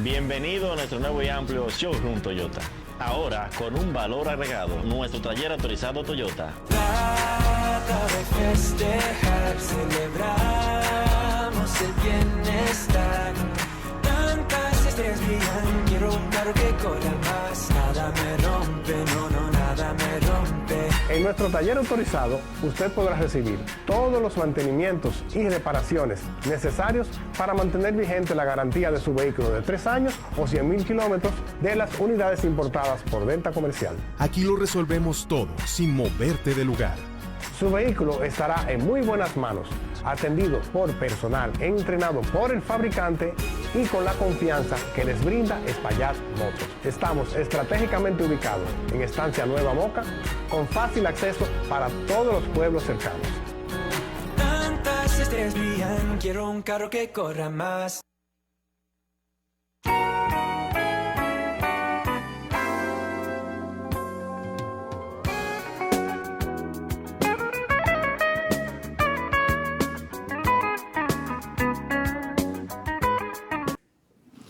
Bienvenido a nuestro nuevo y amplio showroom Toyota. Ahora con un valor agregado, nuestro taller autorizado Toyota. Trata de festejar, celebramos el bienestar. Tantas estrellas brillan, quiero un carro que corra más. Nada me rompe, no, nada me rompe. En nuestro taller autorizado, usted podrá recibir todos los mantenimientos y reparaciones necesarios para mantener vigente la garantía de su vehículo de 3 años o 100.000 kilómetros de las unidades importadas por Delta Comercial. Aquí lo resolvemos todo, sin moverte de lugar. Su vehículo estará en muy buenas manos, atendido por personal entrenado por el fabricante y con la confianza que les brinda Espaillat Motors. Estamos estratégicamente ubicados en Estancia Nueva Moca, con fácil acceso para todos los pueblos cercanos. Tantas estrellas brillan, quiero un carro que corra más.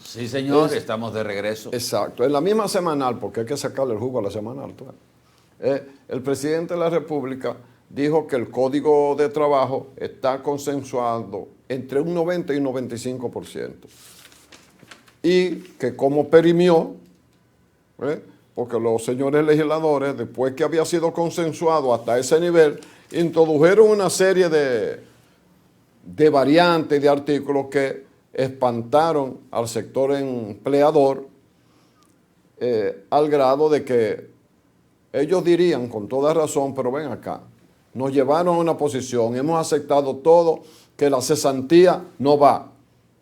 Sí, señor, estamos de regreso. Exacto, en la misma semanal, porque hay que sacarle el jugo a la semanal. El presidente de la República dijo que el Código de Trabajo está consensuado entre un 90 y un 95%. Y que como perimió, porque los señores legisladores, después que había sido consensuado hasta ese nivel, introdujeron una serie de variantes, de artículos que espantaron al sector empleador al grado de que ellos dirían con toda razón, pero ven acá, nos llevaron a una posición, hemos aceptado todo, que la cesantía no va.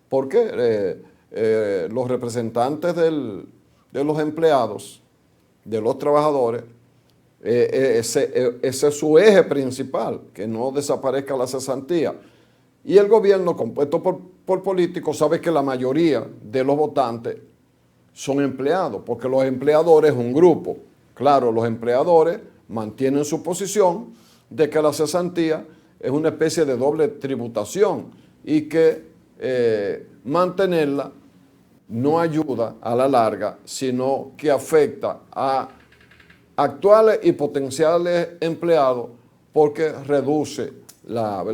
¿Por qué? Los representantes de los empleados, de los trabajadores, ese es su eje principal, que no desaparezca la cesantía. Y el gobierno, compuesto por políticos, sabe que la mayoría de los votantes son empleados, porque los empleadores es un grupo. Claro, los empleadores mantienen su posición de que la cesantía es una especie de doble tributación y que mantenerla no ayuda a la larga, sino que afecta a actuales y potenciales empleados porque reduce la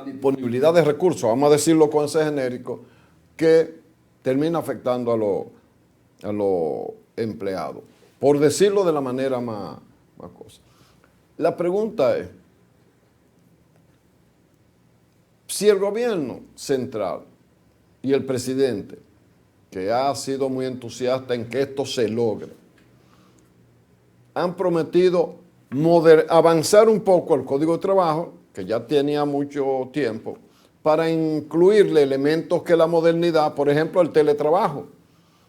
disponibilidad de recursos, vamos a decirlo con ese genérico, que termina afectando a los empleados, por decirlo de la manera más cosa. La pregunta es, si el gobierno central y el presidente, que ha sido muy entusiasta en que esto se logre, han prometido avanzar un poco el Código de Trabajo, que ya tenía mucho tiempo, para incluirle elementos que la modernidad, por ejemplo, el teletrabajo,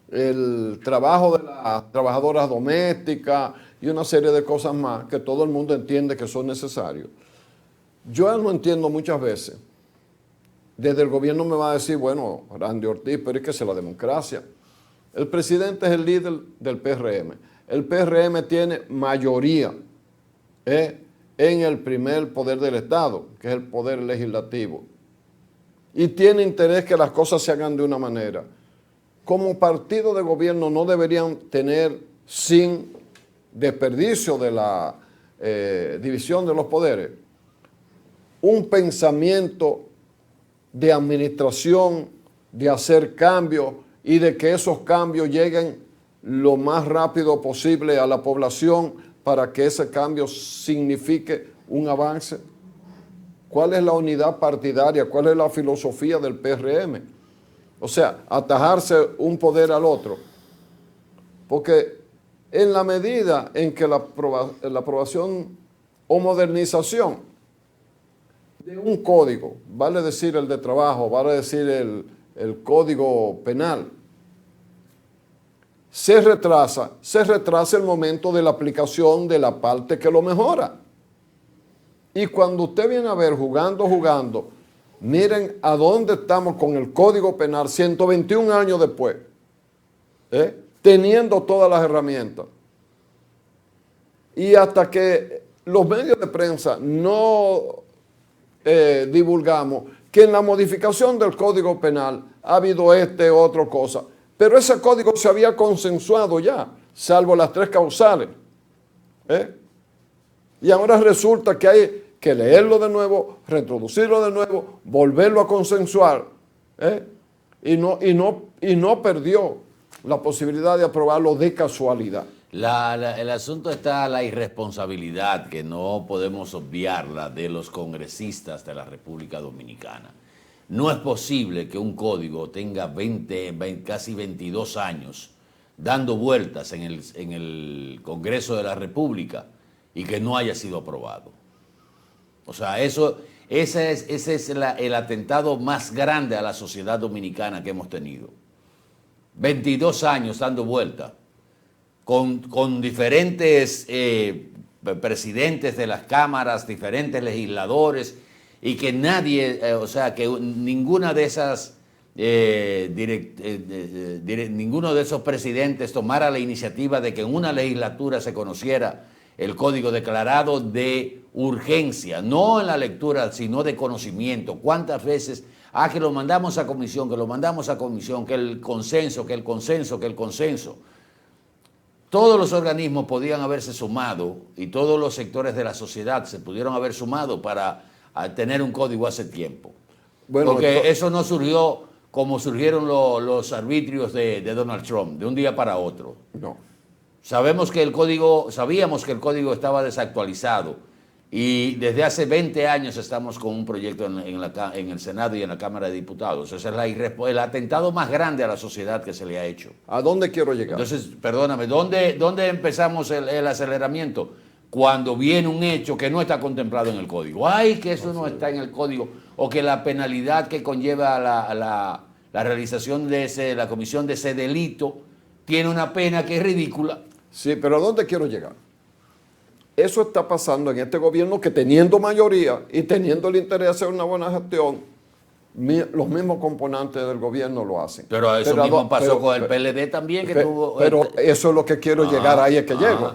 el trabajo de las trabajadoras domésticas y una serie de cosas más que todo el mundo entiende que son necesarios. Yo no entiendo muchas veces. Desde el gobierno me va a decir, bueno, Randy Ortiz, pero es que es la democracia. El presidente es el líder del PRM. El PRM tiene mayoría en el primer poder del Estado, que es el poder legislativo. Y tiene interés que las cosas se hagan de una manera. Como partido de gobierno no deberían tener, sin desperdicio de la división de los poderes, un pensamiento de administración, de hacer cambios y de que esos cambios lleguen lo más rápido posible a la población para que ese cambio signifique un avance. ¿Cuál es la unidad partidaria? ¿Cuál es la filosofía del PRM? O sea, atajarse un poder al otro. Porque en la medida en que la aprobación o modernización de un código, vale decir el de trabajo, vale decir el código penal, se retrasa el momento de la aplicación de la parte que lo mejora. Y cuando usted viene a ver jugando, miren a dónde estamos con el Código Penal 121 años después, teniendo todas las herramientas. Y hasta que los medios de prensa no divulgamos que en la modificación del Código Penal ha habido otra cosa, pero ese código se había consensuado ya, salvo las 3 causales. Y ahora resulta que hay que leerlo de nuevo, reintroducirlo de nuevo, volverlo a consensuar, y no perdió la posibilidad de aprobarlo de casualidad. El asunto está la irresponsabilidad, que no podemos obviarla, de los congresistas de la República Dominicana. No es posible que un código tenga casi 22 años dando vueltas en el Congreso de la República y que no haya sido aprobado. O sea, ese es el atentado más grande a la sociedad dominicana que hemos tenido. 22 años dando vueltas, con diferentes presidentes de las cámaras, diferentes legisladores, y que nadie, que ninguna de esas, ninguno de esos presidentes tomara la iniciativa de que en una legislatura se conociera el código declarado de urgencia, no en la lectura, sino de conocimiento. ¿Cuántas veces? Que lo mandamos a comisión, que el consenso. Todos los organismos podían haberse sumado y todos los sectores de la sociedad se pudieron haber sumado para tener un código hace tiempo. Bueno, porque eso no surgió como surgieron los arbitrios de Donald Trump, de un día para otro. No. Sabíamos que el código estaba desactualizado, Y desde hace 20 años estamos con un proyecto en el Senado y en la Cámara de Diputados. Ese es el atentado más grande a la sociedad que se le ha hecho. ¿A dónde quiero llegar? Entonces, perdóname, ¿dónde empezamos el aceleramiento? Cuando viene un hecho que no está contemplado en el código. ¡Ay, que eso no está en el código! O que la penalidad que conlleva la realización de la comisión de ese delito tiene una pena que es ridícula. Sí, pero ¿a dónde quiero llegar? Eso está pasando en este gobierno que teniendo mayoría y teniendo el interés de hacer una buena gestión, los mismos componentes del gobierno lo hacen. Pero eso mismo pasó con el PLD también, que tuvo... Pero eso es lo que quiero llegar, ahí es que llego.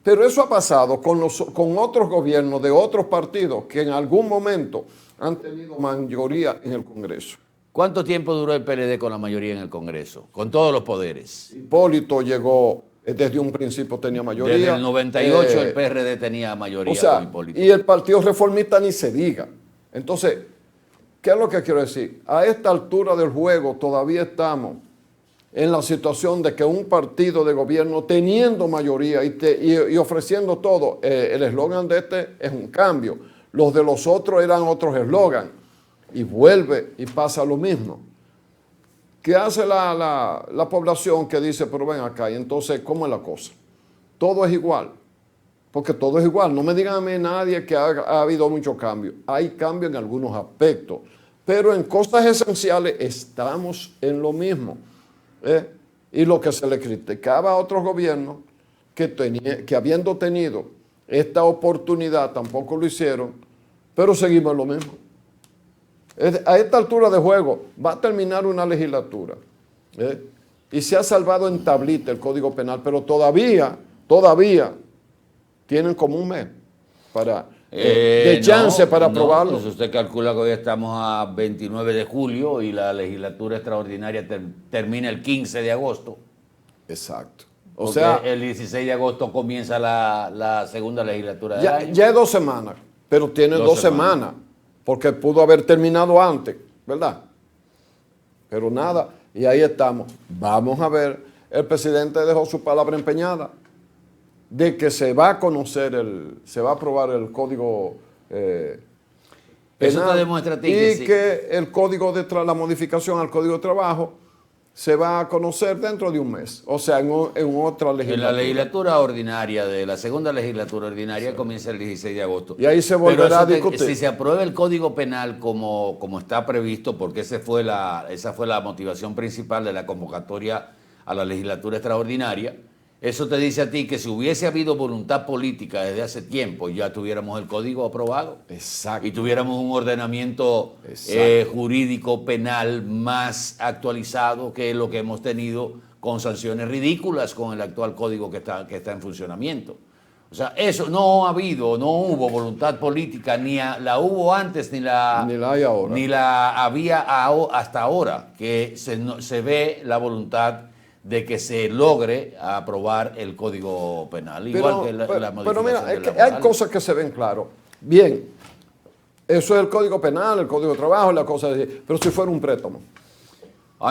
Pero eso ha pasado con otros gobiernos de otros partidos que en algún momento han tenido mayoría en el Congreso. ¿Cuánto tiempo duró el PLD con la mayoría en el Congreso? Con todos los poderes. Hipólito llegó... Desde un principio tenía mayoría. Desde el 98 el PRD tenía mayoría, o sea, con Hipólito. Y el Partido Reformista ni se diga. Entonces, ¿qué es lo que quiero decir? A esta altura del juego todavía estamos en la situación de que un partido de gobierno teniendo mayoría y ofreciendo todo, el eslogan de este es un cambio. Los de los otros eran otros eslogan. Y vuelve y pasa lo mismo. ¿Qué hace la población que dice, pero ven acá, y entonces, ¿cómo es la cosa? Todo es igual, porque todo es igual. No me digan a mí nadie que ha habido mucho cambio. Hay cambio en algunos aspectos, pero en cosas esenciales estamos en lo mismo. Y lo que se le criticaba a otros gobiernos, que habiendo tenido esta oportunidad, tampoco lo hicieron, pero seguimos en lo mismo. A esta altura de juego va a terminar una legislatura y se ha salvado en tablita el Código Penal, pero todavía tienen como un mes de chance para aprobarlo. Pues usted calcula que hoy estamos a 29 de julio y la legislatura extraordinaria termina el 15 de agosto. Exacto. O sea, el 16 de agosto comienza la segunda legislatura del año. Ya es 2 semanas, pero tiene 2 semanas. Porque pudo haber terminado antes, ¿verdad? Pero nada, y ahí estamos. Vamos a ver, el presidente dejó su palabra empeñada de que se va a conocer, se va a aprobar el código penal. Eso te demuestra a ti que el código la modificación al código de trabajo se va a conocer dentro de un mes, o sea, en otra legislatura. En la legislatura ordinaria, de la segunda legislatura ordinaria, comienza el 16 de agosto. Y ahí se volverá a discutir. Si se aprueba el Código Penal como está previsto, porque esa fue la motivación principal de la convocatoria a la legislatura extraordinaria, eso te dice a ti que si hubiese habido voluntad política desde hace tiempo, ya tuviéramos el código aprobado. Exacto. Y tuviéramos un ordenamiento jurídico penal más actualizado que lo que hemos tenido con sanciones ridículas con el actual código que está en funcionamiento. O sea, eso no hubo voluntad política, ni la hubo antes, ni la hay ahora. Ni la había hasta ahora, que se ve la voluntad de que se logre aprobar el Código Penal, igual que la modificación. Pero mira, es que hay cosas que se ven claro. Bien, eso es el Código Penal, el Código de Trabajo, la cosa de... Pero si fuera un préstamo,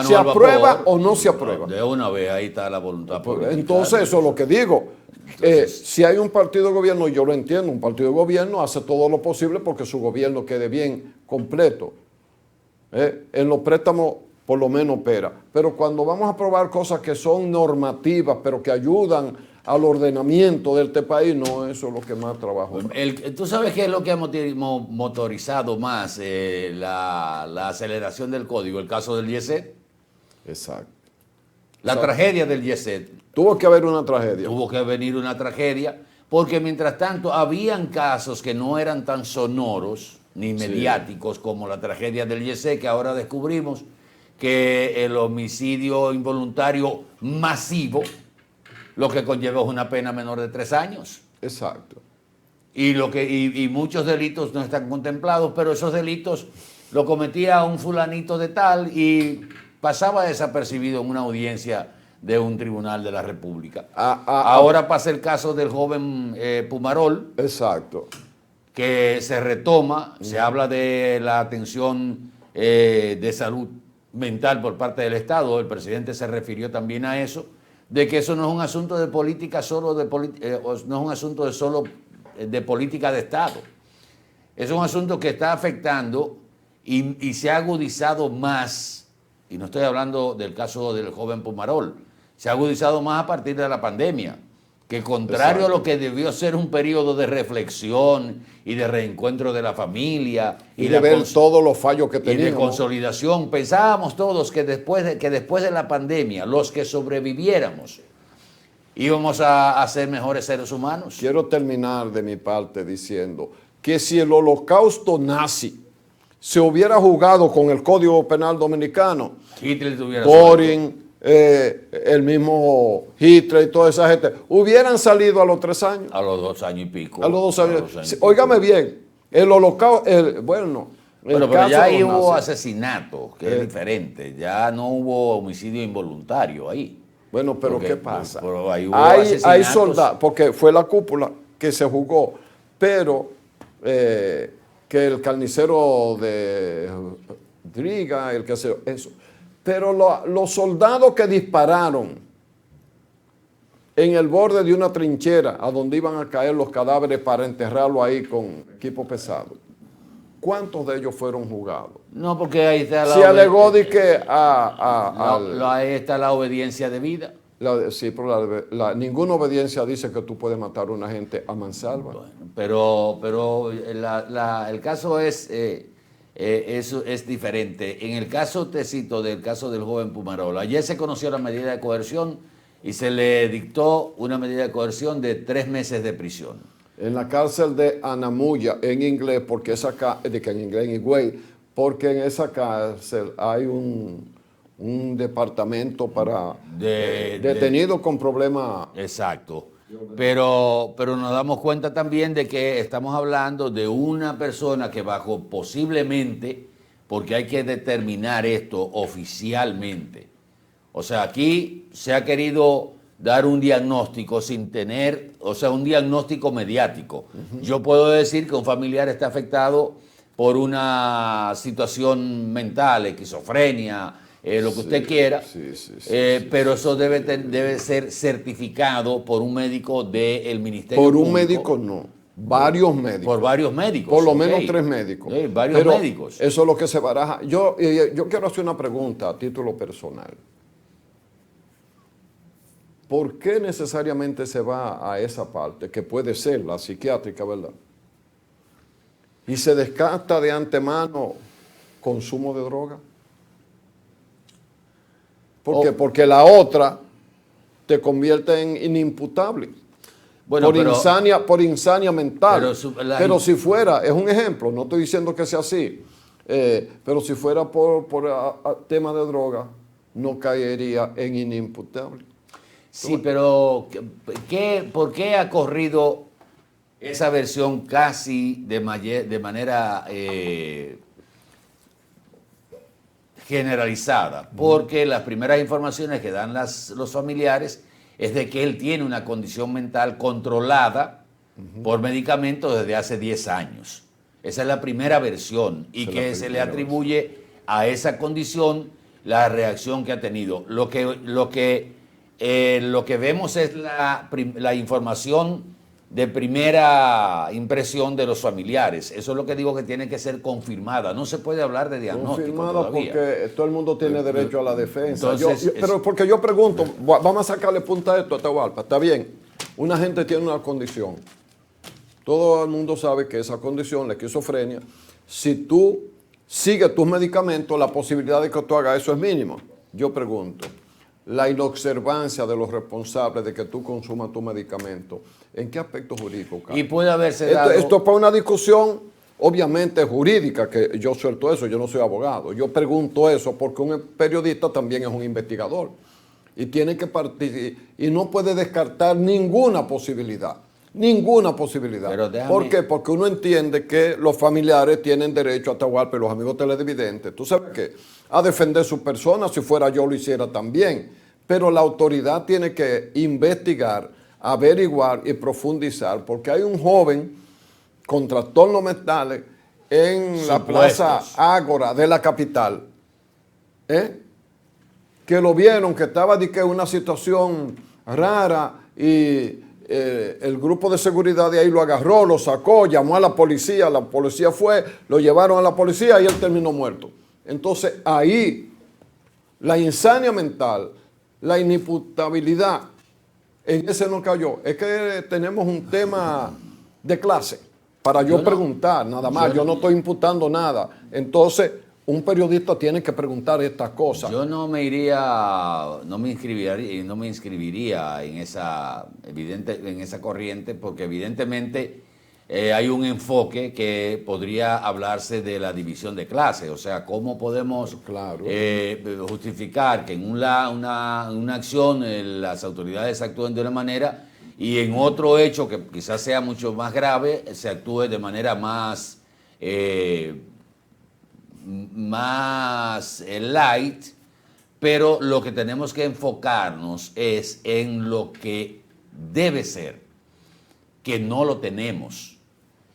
¿se aprueba o no se aprueba? De una vez, ahí está la voluntad política. Entonces, eso es lo que digo. Si hay un partido de gobierno, yo lo entiendo, un partido de gobierno hace todo lo posible porque su gobierno quede bien completo. En los préstamos por lo menos opera. Pero cuando vamos a aprobar cosas que son normativas, pero que ayudan al ordenamiento de este país, no, eso es lo que más trabajo. ¿Tú sabes qué es lo que ha motorizado más la aceleración del código? El caso del YESET. Exacto. La tragedia del YESET. Tuvo que haber una tragedia. Tuvo que venir una tragedia, porque mientras tanto habían casos que no eran tan sonoros ni mediáticos como la tragedia del YESET, que ahora descubrimos que el homicidio involuntario masivo lo que conlleva es una pena menor de 3 años. Exacto. Y muchos delitos no están contemplados, pero esos delitos lo cometía un fulanito de tal y pasaba desapercibido en una audiencia de un tribunal de la República. Ahora pasa el caso del joven Pumarol. Exacto. Que se retoma, se habla de la atención de salud mental por parte del Estado. El presidente se refirió también a eso, de que eso no es un asunto de política solo, no es un asunto de solo de política de Estado. Es un asunto que está afectando y se ha agudizado más, y no estoy hablando del caso del joven Pumarol, se ha agudizado más a partir de la pandemia, que contrario a lo que debió ser un periodo de reflexión y de reencuentro de la familia y de ver todos los fallos que teníamos y de consolidación, pensábamos todos que después de la pandemia, los que sobreviviéramos, íbamos a ser mejores seres humanos. Quiero terminar de mi parte diciendo que si el holocausto nazi se hubiera jugado con el Código Penal Dominicano, Hitler tuviera Göring, el mismo Hitler y toda esa gente, hubieran salido a los 3 años. A los 2 años y pico. A los 2 años. Óigame bien, el holocausto, pero ya ahí hubo asesinato, que es diferente. Ya no hubo homicidio involuntario ahí. Bueno, pero ¿qué pasa? Pero ahí hubo hay soldados, porque fue la cúpula que se jugó, pero que el carnicero de Driga, el que se... eso. Pero los soldados que dispararon en el borde de una trinchera a donde iban a caer los cadáveres para enterrarlo ahí con equipo pesado, ¿cuántos de ellos fueron juzgados? No, porque ahí está se alegó de que ahí está la obediencia debida. Sí, pero ninguna obediencia dice que tú puedes matar a una gente a mansalva. Bueno, pero el caso es diferente. En el caso, te cito, del caso del joven Pumarol, ayer se conoció la medida de coerción y se le dictó una medida de coerción de 3 meses de prisión. En la cárcel de Anamuya, en inglés, porque en Higüey, porque en esa cárcel hay un departamento para detenidos con problemas. Exacto. Pero nos damos cuenta también de que estamos hablando de una persona que posiblemente, porque hay que determinar esto oficialmente. O sea, aquí se ha querido dar un diagnóstico sin tener, un diagnóstico mediático. Yo puedo decir que un familiar está afectado por una situación mental, esquizofrenia, lo que usted quiera, pero eso debe ser certificado por un médico del Ministerio Por un Público. médico no, varios médicos. Por varios médicos. Por lo menos 3 médicos. Varios médicos. Eso es lo que se baraja. Yo quiero hacer una pregunta a título personal. ¿Por qué necesariamente se va a esa parte, que puede ser la psiquiátrica, verdad? Y se descarta de antemano consumo de droga. ¿Por qué? Porque la otra te convierte en inimputable. Bueno, por insania mental. Pero si fuera, es un ejemplo, no estoy diciendo que sea así, pero si fuera por tema de droga, no caería en inimputable. Sí, pero ¿por qué ha corrido esa versión casi de manera generalizada? Porque las primeras informaciones que dan los familiares es de que él tiene una condición mental controlada por medicamentos desde hace 10 años. Esa es la primera versión y que se le atribuye a esa condición la reacción que ha tenido. Lo que vemos es la información de primera impresión de los familiares. Eso es lo que digo, que tiene que ser confirmada. No se puede hablar de diagnóstico confirmada todavía. Porque todo el mundo tiene derecho a la defensa. Entonces, pero porque yo pregunto, vamos a sacarle punta a esto a Atahualpa. Está bien, una gente tiene una condición. Todo el mundo sabe que esa condición, la esquizofrenia, si tú sigues tus medicamentos, la posibilidad de que tú hagas eso es mínima. Yo pregunto, la inobservancia de los responsables de que tú consumas tu medicamento, ¿en qué aspecto jurídico cabe? Y puede haberse dado... Esto es para una discusión, obviamente jurídica, que yo suelto eso, yo no soy abogado. Yo pregunto eso porque un periodista también es un investigador y tiene que participar y no puede descartar ninguna posibilidad. Ninguna posibilidad. ¿Por qué? Porque uno entiende que los familiares tienen derecho a Atahualpa y los amigos televidentes, ¿tú sabes qué? A defender su persona. Si fuera yo lo hiciera también. Pero la autoridad tiene que investigar, averiguar y profundizar, porque hay un joven con trastornos mentales en la Plaza Ágora de la capital, que lo vieron, que estaba en una situación rara y el grupo de seguridad de ahí lo agarró, lo sacó, llamó a la policía fue, lo llevaron a la policía y él terminó muerto. Entonces ahí la insania mental, la inimputabilidad, en ese no cayó. Es que tenemos un tema de clase para yo preguntar, nada más. Yo no estoy imputando nada. Entonces, un periodista tiene que preguntar estas cosas. Yo no me inscribiría en esa corriente, porque evidentemente hay un enfoque que podría hablarse de la división de clases. O sea, ¿cómo podemos justificar que en una acción las autoridades actúen de una manera y en otro hecho que quizás sea mucho más grave se actúe de manera más light? Pero lo que tenemos que enfocarnos es en lo que debe ser, que no lo tenemos.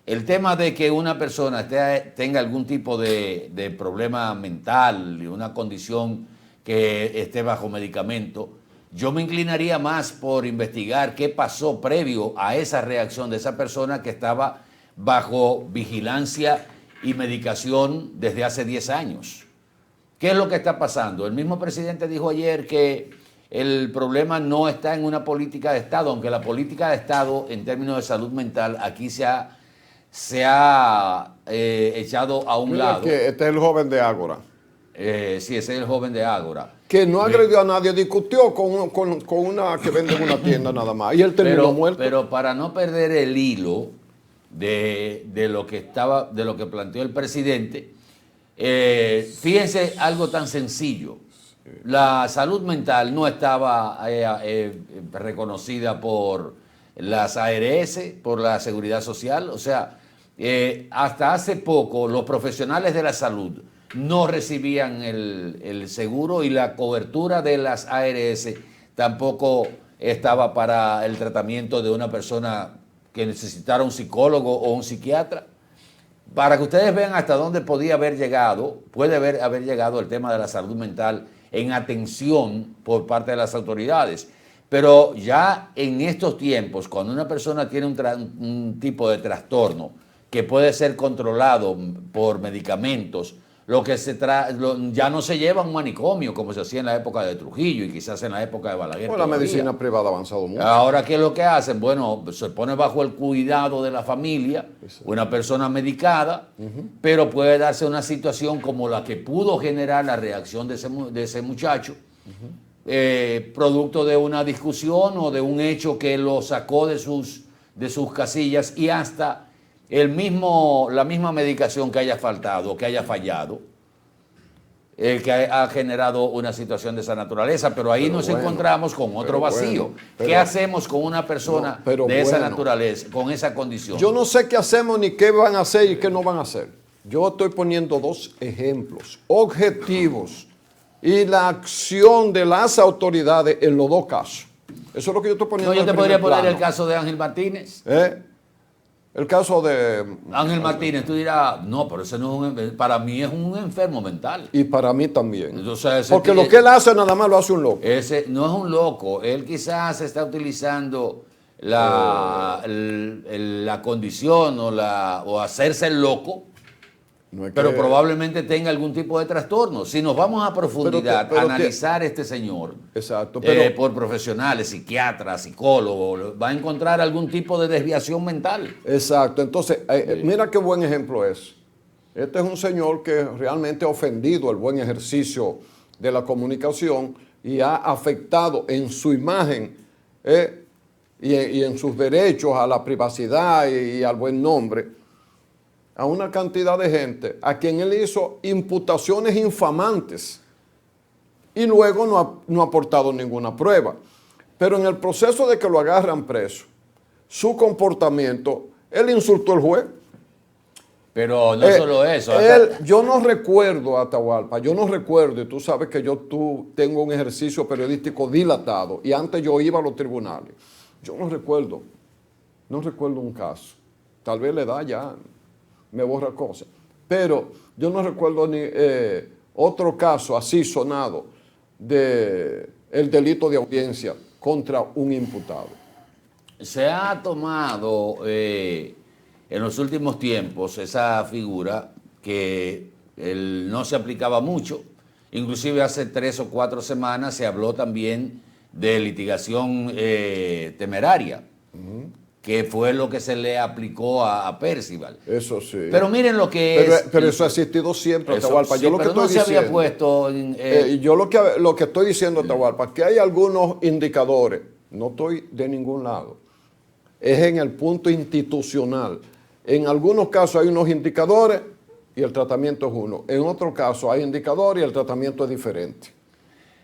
El tema de que una persona tenga algún tipo de problema mental, una condición que esté bajo medicamento, yo me inclinaría más por investigar qué pasó previo a esa reacción de esa persona que estaba bajo vigilancia y medicación desde hace 10 años. ¿Qué es lo que está pasando? El mismo presidente dijo ayer que el problema no está en una política de Estado, aunque la política de Estado en términos de salud mental aquí se ha echado a un lado. Que este es el joven de Ágora. Sí, ese es el joven de Ágora. Que no agredió a nadie, discutió con una que vende en una tienda nada más. Y él terminó muerto. Pero para no perder el hilo de lo que planteó el presidente, fíjense algo tan sencillo. La salud mental no estaba reconocida por las ARS, por la Seguridad Social. O sea, hasta hace poco los profesionales de la salud no recibían el seguro y la cobertura de las ARS tampoco estaba para el tratamiento de una persona que necesitara un psicólogo o un psiquiatra. Para que ustedes vean hasta dónde puede haber llegado el tema de la salud mental en atención por parte de las autoridades. Pero ya en estos tiempos, cuando una persona tiene un tipo de trastorno que puede ser controlado por medicamentos, ya no se lleva a un manicomio como se hacía en la época de Trujillo y quizás en la época de Balaguer. La medicina privada ha avanzado mucho. Ahora, ¿qué es lo que hacen? Bueno, se pone bajo el cuidado de la familia, una persona medicada, pero puede darse una situación como la que pudo generar la reacción de ese muchacho, producto de una discusión o de un hecho que lo sacó de sus casillas, y hasta la misma medicación que haya faltado, que haya fallado, que ha generado una situación de esa naturaleza. Pero ahí nos encontramos con otro vacío. ¿Qué hacemos con una persona de esa naturaleza, con esa condición? Yo no sé qué hacemos ni qué van a hacer y qué no van a hacer. Yo estoy poniendo dos ejemplos objetivos y la acción de las autoridades en los dos casos. Eso es lo que yo estoy poniendo. No, yo te podría poner el caso de Ángel Martínez. El caso de Ángel Martínez, tú dirás, no, pero ese no es para mí es un enfermo mental. Y para mí también. Entonces, porque lo que él hace nada más lo hace un loco. Ese no es un loco. Él quizás está utilizando la condición o hacerse el loco, pero probablemente tenga algún tipo de trastorno. Si nos vamos a profundidad a analizar a este señor, por profesionales, psiquiatras, psicólogos, va a encontrar algún tipo de desviación mental. Exacto. Entonces, mira qué buen ejemplo es. Este es un señor que realmente ha ofendido el buen ejercicio de la comunicación y ha afectado en su imagen y en sus derechos a la privacidad y al buen nombre a una cantidad de gente a quien él hizo imputaciones infamantes y luego no ha aportado ninguna prueba. Pero en el proceso de que lo agarran preso, su comportamiento, él insultó al juez. Pero no solo eso. Yo no recuerdo, Atahualpa, y tú sabes que tú tengo un ejercicio periodístico dilatado y antes yo iba a los tribunales. Yo no recuerdo un caso. Tal vez la edad ya me borra cosas. Pero yo no recuerdo ni otro caso así sonado de el delito de audiencia contra un imputado. Se ha tomado en los últimos tiempos esa figura que no se aplicaba mucho. Inclusive hace 3 o 4 semanas se habló también de litigación temeraria, que fue lo que se le aplicó a Percival. Eso sí. Pero miren lo que es... Pero eso ha existido siempre, Eso, Atahualpa. sí, Yo lo que pero no estoy se había diciendo, puesto... yo lo que estoy diciendo, Atahualpa, que hay algunos indicadores, no estoy de ningún lado, es en el punto institucional. En algunos casos hay unos indicadores y el tratamiento es uno. En otros casos hay indicadores y el tratamiento es diferente.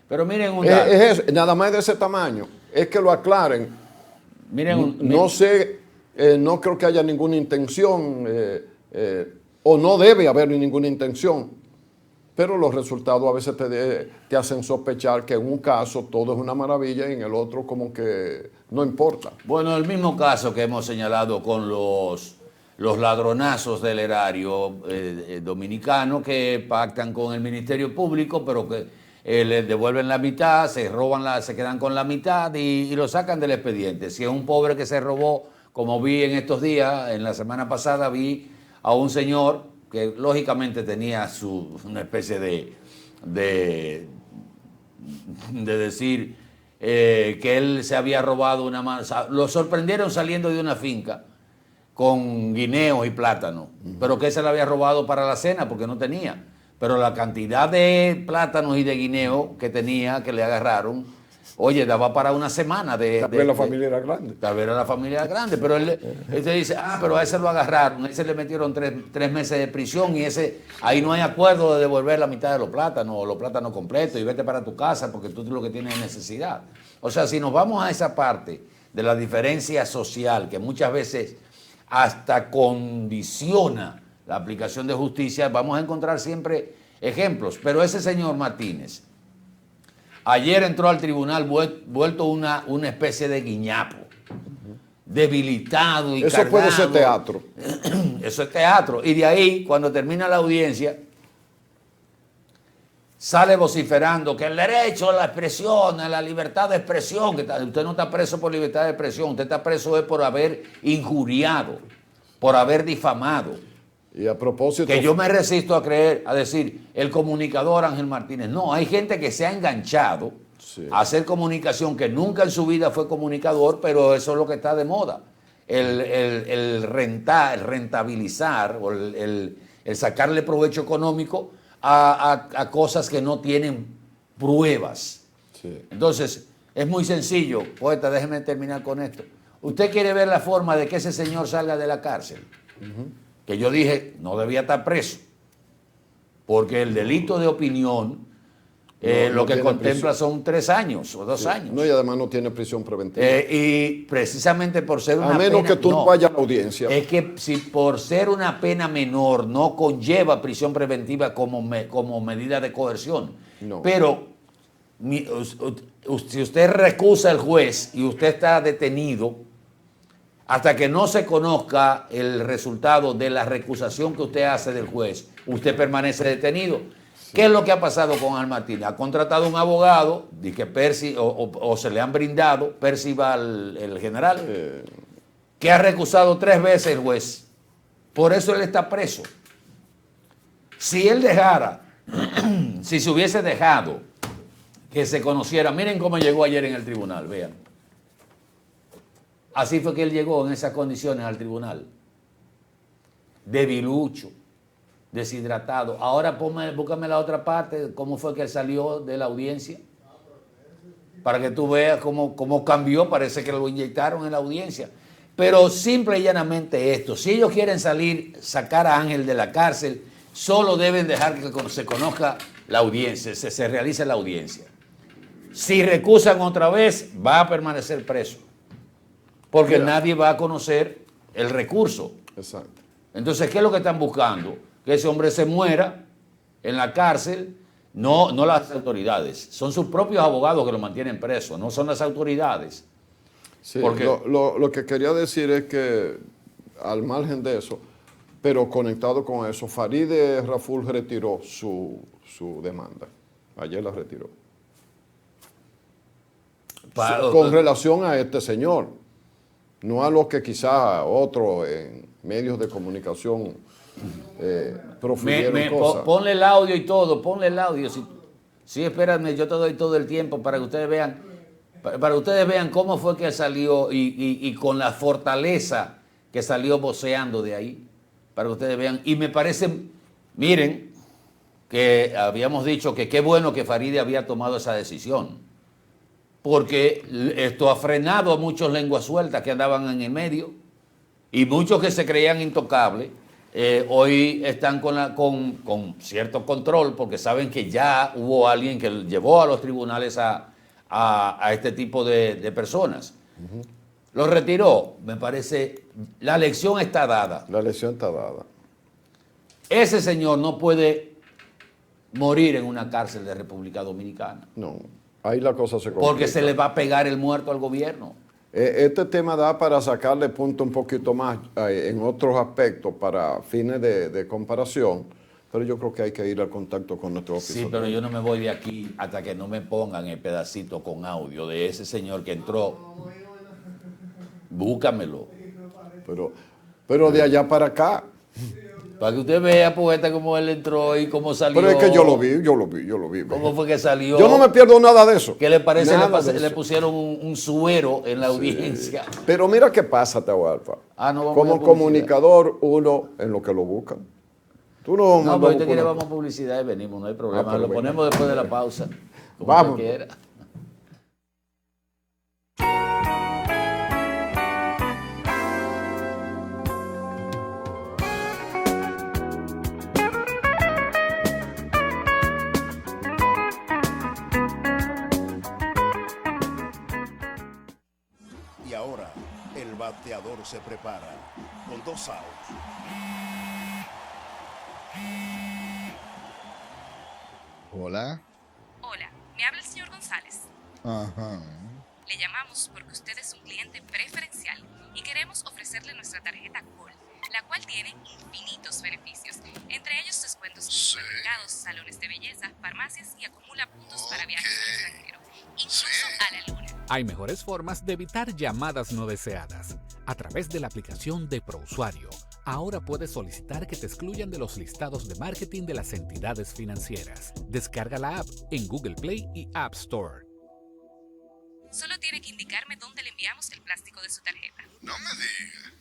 Pero miren un dato. Nada más de ese tamaño. Es que lo aclaren. No sé, no creo que haya ninguna intención o no debe haber ninguna intención, pero los resultados a veces te hacen sospechar que en un caso todo es una maravilla y en el otro como que no importa. Bueno, el mismo caso que hemos señalado con los ladronazos del erario dominicano que pactan con el Ministerio Público, pero que les devuelven la mitad, se quedan con la mitad y lo sacan del expediente. Si es un pobre que se robó, como vi en estos días, en la semana pasada vi a un señor que lógicamente tenía una especie de decir que él se había robado una manzana. Lo sorprendieron saliendo de una finca con guineos y plátanos, pero que se la había robado para la cena porque no tenía. Pero la cantidad de plátanos y de guineos que tenía, que le agarraron, oye, daba para una semana Tal vez la familia era grande. Tal vez la familia era grande, pero él te dice, pero a ese lo agarraron, a ese le metieron 3 meses de prisión y ahí no hay acuerdo de devolver la mitad de los plátanos o los plátanos completos y vete para tu casa porque tú lo que tienes es necesidad. O sea, si nos vamos a esa parte de la diferencia social que muchas veces hasta condiciona la aplicación de justicia, vamos a encontrar siempre ejemplos. Pero ese señor Martínez ayer entró al tribunal vuelto una especie de guiñapo, debilitado y eso cargado. Puede ser teatro. Eso es teatro. Y de ahí, cuando termina la audiencia, sale vociferando que el derecho a la expresión, a la libertad de expresión, que usted no está preso por libertad de expresión, usted está preso por haber injuriado, por haber difamado. Y a propósito... Que yo me resisto a decir, el comunicador Ángel Martínez. No, hay gente que se ha enganchado a hacer comunicación, que nunca en su vida fue comunicador, pero eso es lo que está de moda. El rentabilizar o el sacarle provecho económico a cosas que no tienen pruebas. Sí. Entonces, es muy sencillo. Poeta, déjeme terminar con esto. Usted quiere ver la forma de que ese señor salga de la cárcel. Que yo dije, no debía estar preso, porque el delito de opinión lo que contempla son 3 años o 2 años. No, y además no tiene prisión preventiva. Y precisamente por ser una pena... A menos que tú vayas a la audiencia. Es que si por ser una pena menor no conlleva prisión preventiva como medida de coerción. No. Pero si usted recusa al juez y usted está detenido, hasta que no se conozca el resultado de la recusación que usted hace del juez, usted permanece detenido. Sí. ¿Qué es lo que ha pasado con Ángel Martínez? Ha contratado un abogado, o se le han brindado, Percival, el general, que ha recusado 3 veces el juez. Por eso él está preso. Si él dejara, si se hubiese dejado que se conociera, miren cómo llegó ayer en el tribunal, vean. Así fue que él llegó en esas condiciones al tribunal. Debilucho, deshidratado. Ahora búscame la otra parte, cómo fue que él salió de la audiencia. Para que tú veas cómo cambió, parece que lo inyectaron en la audiencia. Pero simple y llanamente esto, si ellos quieren sacar a Ángel de la cárcel, solo deben dejar que se conozca la audiencia, se realice la audiencia. Si recusan otra vez, va a permanecer preso. Porque nadie va a conocer el recurso. Exacto. Entonces, ¿qué es lo que están buscando? Que ese hombre se muera en la cárcel, no las autoridades. Son sus propios abogados que lo mantienen preso, no son las autoridades. Sí, porque lo que quería decir es que, al margen de eso, pero conectado con eso, Farideh Raful retiró su demanda. Ayer la retiró. Con relación a este señor. no a lo que quizás otros en medios de comunicación profirieron cosas. Ponle el audio y todo, ponle el audio. Sí, espérame, yo te doy todo el tiempo para que ustedes vean cómo fue que salió y con la fortaleza que salió voceando de ahí, para que ustedes vean. Y me parece, miren, que habíamos dicho que qué bueno que Farideh había tomado esa decisión, porque esto ha frenado a muchos lenguas sueltas que andaban en el medio y muchos que se creían intocables. Hoy están con cierto control porque saben que ya hubo alguien que llevó a los tribunales a este tipo de personas. Uh-huh. Lo retiró, me parece, la lección está dada. La lección está dada. Ese señor no puede morir en una cárcel de República Dominicana. No, ahí la cosa se complica. Porque se le va a pegar el muerto al gobierno. Este tema da para sacarle punto un poquito más en otros aspectos para fines de comparación, pero yo creo que hay que ir al contacto con nuestro oficial. Sí, pero yo no me voy de aquí hasta que no me pongan el pedacito con audio de ese señor que entró. Búscamelo. Pero de allá para acá. Para que usted vea, poeta, cómo él entró y cómo salió. Pero es que yo lo vi. ¿Cómo fue que salió? Yo no me pierdo nada de eso. ¿Qué le parece? Le pusieron un suero en la audiencia. Pero mira qué pasa, Atahualpa. Como comunicador, uno en lo que lo busca. Tú no, pero usted quiere vamos a publicidad y venimos, no hay problema. Lo ponemos después de la pausa. Como vamos. Usted quiera. Bateador se prepara con 2 outs. Hola. Hola, me habla el señor González. Ajá. Le llamamos porque usted es un cliente preferencial y queremos ofrecerle nuestra tarjeta Gold, la cual tiene infinitos beneficios, entre ellos descuentos en supermercados, salones de belleza, farmacias y acumula puntos para viajes al extranjero, incluso a la luna. Hay mejores formas de evitar llamadas no deseadas. A través de la aplicación de ProUsuario, ahora puedes solicitar que te excluyan de los listados de marketing de las entidades financieras. Descarga la app en Google Play y App Store. Solo tiene que indicarme dónde le enviamos el plástico de su tarjeta. No me diga.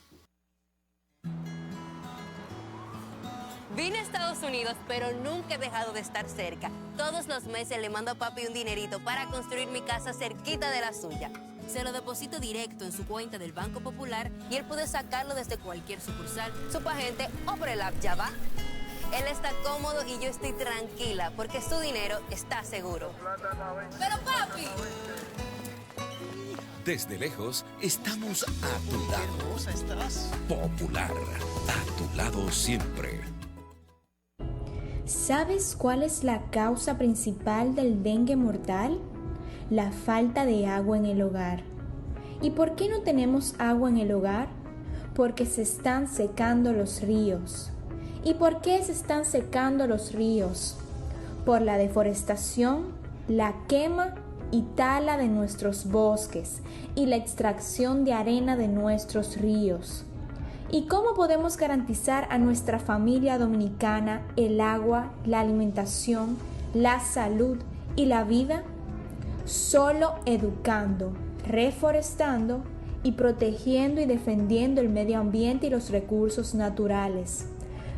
Vine a Estados Unidos, pero nunca he dejado de estar cerca. Todos los meses le mando a papi un dinerito para construir mi casa cerquita de la suya. Se lo deposito directo en su cuenta del Banco Popular y él puede sacarlo desde cualquier sucursal, Superagente o por el app Ya Va. Él está cómodo y yo estoy tranquila porque su dinero está seguro. ¡Pero papi! Desde lejos, estamos a tu lado. Popular, a tu lado siempre. ¿Sabes cuál es la causa principal del dengue mortal? La falta de agua en el hogar. ¿Y por qué no tenemos agua en el hogar? Porque se están secando los ríos. ¿Y por qué se están secando los ríos? Por la deforestación, la quema y tala de nuestros bosques y la extracción de arena de nuestros ríos. ¿Y cómo podemos garantizar a nuestra familia dominicana el agua, la alimentación, la salud y la vida? Solo educando, reforestando y protegiendo y defendiendo el medio ambiente y los recursos naturales.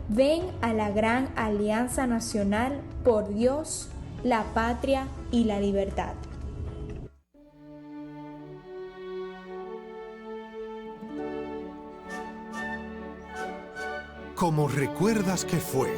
Ven a la gran Alianza Nacional por Dios, la Patria y la Libertad. Como recuerdas que fue.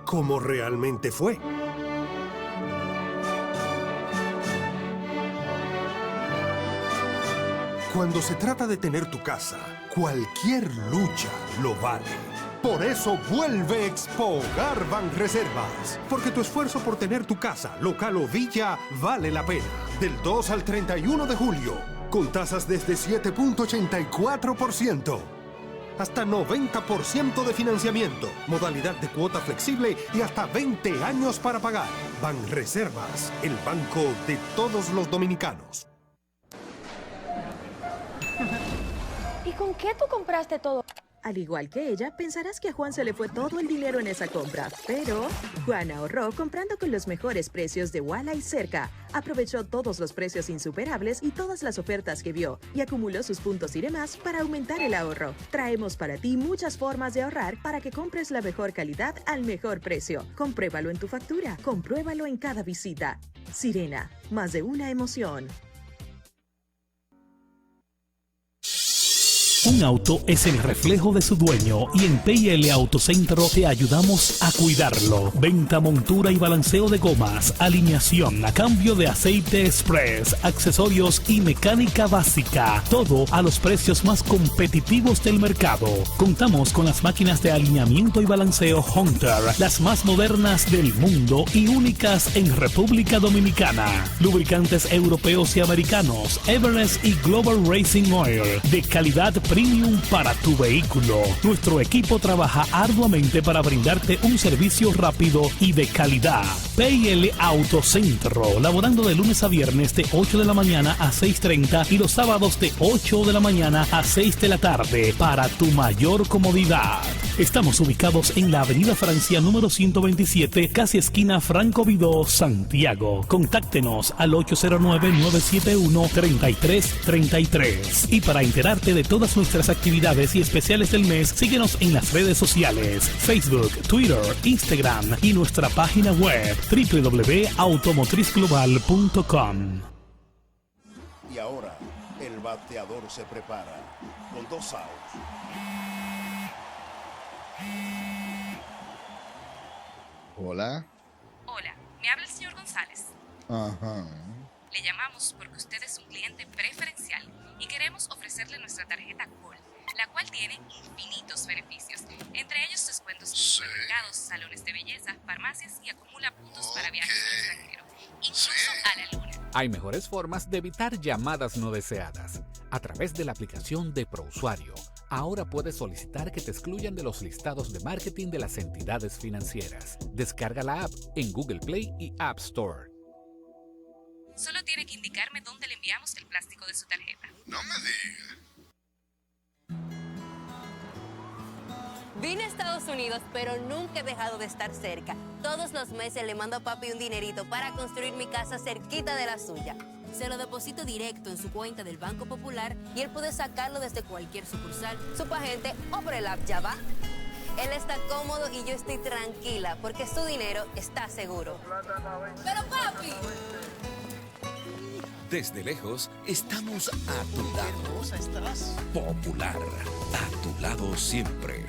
Como realmente fue. Cuando se trata de tener tu casa, cualquier lucha lo vale. Por eso vuelve Expogar Banreservas, porque tu esfuerzo por tener tu casa, local o villa, vale la pena. Del 2 al 31 de julio, con tasas desde 7.84%. Hasta 90% de financiamiento, modalidad de cuota flexible y hasta 20 años para pagar. Banreservas, el banco de todos los dominicanos. ¿Y con qué tú compraste todo? Al igual que ella, pensarás que a Juan se le fue todo el dinero en esa compra, pero Juan ahorró comprando con los mejores precios de Walla y Cerca. Aprovechó todos los precios insuperables y todas las ofertas que vio y acumuló sus puntos y demás para aumentar el ahorro. Traemos para ti muchas formas de ahorrar para que compres la mejor calidad al mejor precio. Compruébalo en tu factura, compruébalo en cada visita. Sirena, más de una emoción. Un auto es el reflejo de su dueño y en PL Autocentro te ayudamos a cuidarlo. Venta, montura y balanceo de gomas, alineación, cambio de aceite express, accesorios y mecánica básica. Todo a los precios más competitivos del mercado. Contamos con las máquinas de alineamiento y balanceo Hunter, las más modernas del mundo y únicas en República Dominicana. Lubricantes europeos y americanos, Everest y Global Racing Oil, de calidad premium para tu vehículo. Nuestro equipo trabaja arduamente para brindarte un servicio rápido y de calidad. PL Autocentro, laborando de lunes a viernes de 8 de la mañana a 6:30 y los sábados de 8 de la mañana a 6 de la tarde para tu mayor comodidad. Estamos ubicados en la Avenida Francia número 127, casi esquina Franco Vidó, Santiago. Contáctenos al 809-971-3333. Y para enterarte de todas nuestras actividades y especiales del mes, síguenos en las redes sociales, Facebook, Twitter, Instagram y nuestra página web www.automotrizglobal.com. Y ahora, el bateador se prepara con 2 outs. Hola. Hola, me habla el señor González. Ajá. Le llamamos porque usted es un cliente preferencial y queremos ofrecerle nuestra tarjeta Gold, la cual tiene infinitos beneficios, entre ellos descuentos en supermercados, salones de belleza, farmacias y acumula puntos para viajes al extranjero, incluso a la luna. Hay mejores formas de evitar llamadas no deseadas. A través de la aplicación de ProUsuario, ahora puedes solicitar que te excluyan de los listados de marketing de las entidades financieras. Descarga la app en Google Play y App Store. Solo tiene que indicarme dónde le enviamos el plástico de su tarjeta. No me diga. Vine a Estados Unidos, pero nunca he dejado de estar cerca. Todos los meses le mando a papi un dinerito para construir mi casa cerquita de la suya. Se lo deposito directo en su cuenta del Banco Popular y él puede sacarlo desde cualquier sucursal, superagente o por el app Ya Va. Él está cómodo y yo estoy tranquila porque su dinero está seguro. ¡Pero papi! Desde lejos, estamos a tu lado. Popular, a tu lado siempre.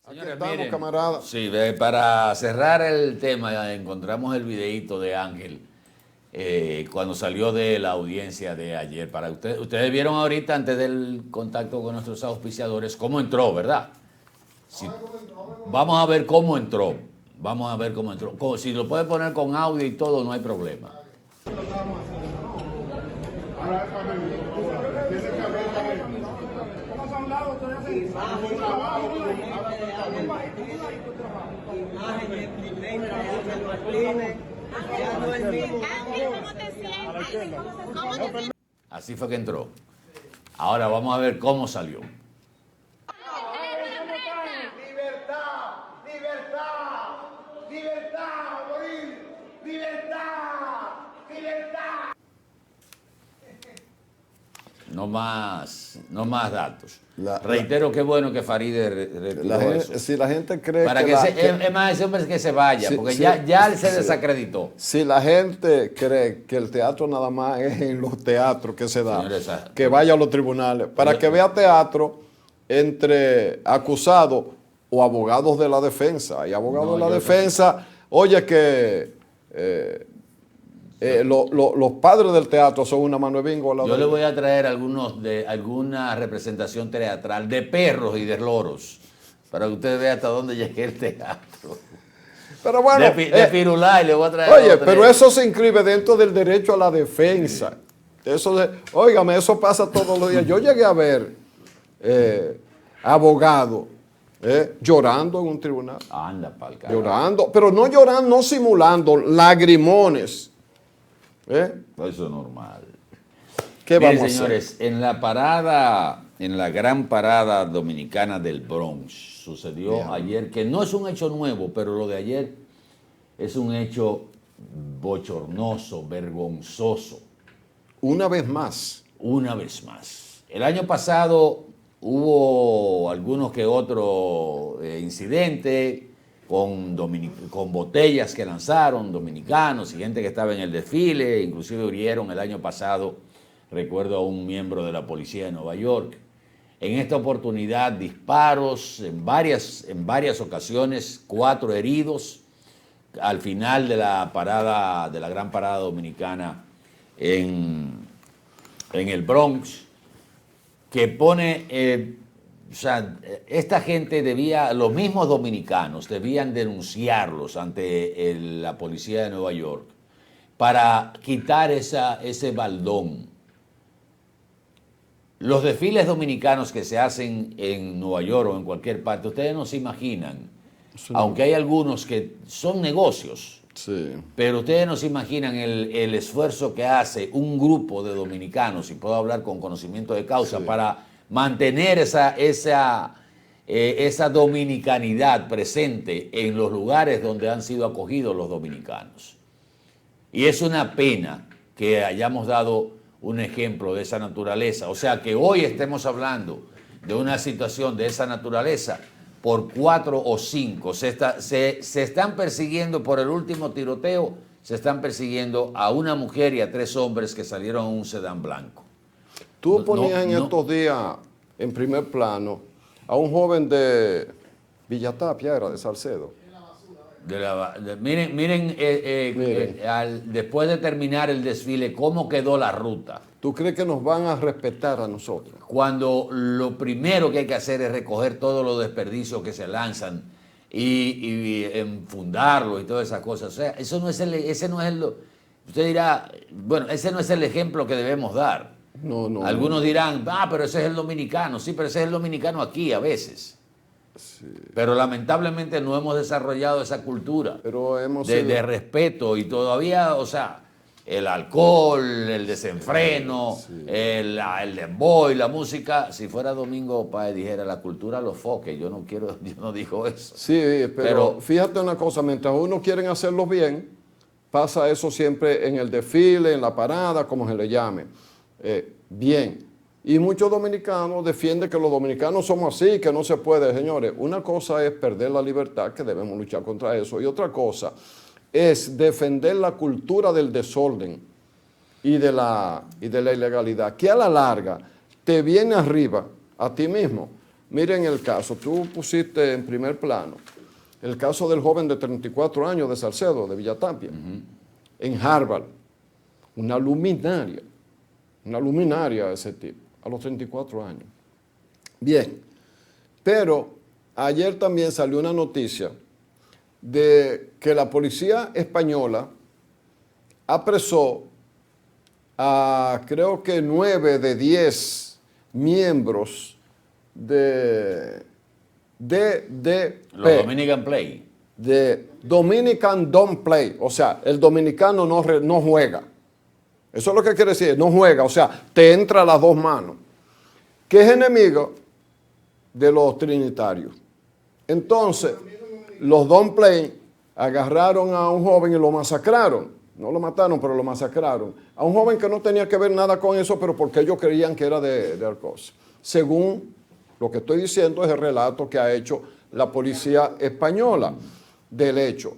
Señores, estamos, miren, camarada. Sí, para cerrar el tema, encontramos el videito de Ángel cuando salió de la audiencia de ayer. Para ustedes vieron ahorita, antes del contacto con nuestros auspiciadores, cómo entró, ¿verdad? Sí. Vamos a ver cómo entró. Vamos a ver cómo entró. Si lo puede poner con audio y todo, no hay problema. Así fue que entró. Ahora vamos a ver cómo salió. No más datos. Reitero que bueno que Farideh retiró eso. Si la gente cree para que es más, ese hombre que se vaya, porque ya él se desacreditó. Si la gente cree que el teatro nada más es en los teatros que se da, que vaya a los tribunales. Para que vea teatro, entre acusados o abogados de la defensa. Hay abogados de la defensa, oye, que los padres del teatro son una mano de bingo. Yo le voy a traer alguna representación teatral de perros y de loros, para que usted vea hasta dónde llegue el teatro. Pero bueno, de Firulai le voy a traer. Oye, pero eso se inscribe dentro del derecho a la defensa. Óigame, eso pasa todos los días. Yo llegué a ver abogados llorando en un tribunal. Anda, pa'l carajo. Llorando, pero no llorando, no simulando, lagrimones. Eso es normal. ¿Qué Miren, vamos señores, a hacer? en la gran parada dominicana del Bronx, sucedió Bien. ayer, que no es un hecho nuevo, pero lo de ayer es un hecho bochornoso, vergonzoso. Una vez más. Una vez más. El año pasado hubo algunos que otro incidente con botellas que lanzaron dominicanos y gente que estaba en el desfile, inclusive hirieron el año pasado, recuerdo a un miembro de la policía de Nueva York. En esta oportunidad, disparos en varias ocasiones, 4 heridos al final de la parada, de la gran parada dominicana en el Bronx, que pone, esta gente los mismos dominicanos debían denunciarlos ante la policía de Nueva York para quitar ese baldón. Los desfiles dominicanos que se hacen en Nueva York o en cualquier parte, ustedes no se imaginan, aunque hay algunos que son negocios, pero ustedes no se imaginan el esfuerzo que hace un grupo de dominicanos, y puedo hablar con conocimiento de causa, para mantener esa dominicanidad presente en los lugares donde han sido acogidos los dominicanos. Y es una pena que hayamos dado un ejemplo de esa naturaleza. O sea, que hoy estemos hablando de una situación de esa naturaleza por 4 o 5. Se están persiguiendo por el último tiroteo, se están persiguiendo a una mujer y a 3 hombres que salieron en un sedán blanco. Tú ponías en estos días en primer plano a un joven de Villatapia, era de Salcedo. Miren, después de terminar el desfile, ¿cómo quedó la ruta? ¿Tú crees que nos van a respetar a nosotros? Cuando lo primero que hay que hacer es recoger todos los desperdicios que se lanzan y enfundarlos y todas esas cosas. O sea, ese no es usted dirá, bueno, ese no es el ejemplo que debemos dar. No. Algunos dirán, pero ese es el dominicano. Sí, pero ese es el dominicano aquí a veces. Sí. Pero lamentablemente no hemos desarrollado esa cultura de respeto y todavía, o sea, el alcohol, el desenfreno, el dembow y la música. Si fuera Domingo Páez dijera la cultura los foques, yo no digo eso. Sí, pero fíjate una cosa, mientras uno quiere hacerlo bien, pasa eso siempre en el desfile, en la parada, como se le llame. Bien. Y muchos dominicanos defienden que los dominicanos somos así, que no se puede. Señores, una cosa es perder la libertad, que debemos luchar contra eso, y otra cosa es defender la cultura del desorden y de la ilegalidad, que a la larga te viene arriba a ti mismo. Miren el caso, tú pusiste en primer plano el caso del joven de 34 años de Salcedo, de Villatapia, en Harvard, una luminaria de ese tipo, a los 34 años. Bien, pero ayer también salió una noticia de que la policía española apresó a creo que 9 de 10 miembros de DDP. Los Dominican Play. De Dominican Don't Play. O sea, el dominicano no juega. Eso es lo que quiere decir, no juega. O sea, te entra a las 2 manos. Que es enemigo de los trinitarios. Entonces, los Don't Play agarraron a un joven y lo masacraron. No lo mataron, pero lo masacraron. A un joven que no tenía que ver nada con eso, pero porque ellos creían que era de Arcos. Según lo que estoy diciendo, es el relato que ha hecho la policía española del hecho.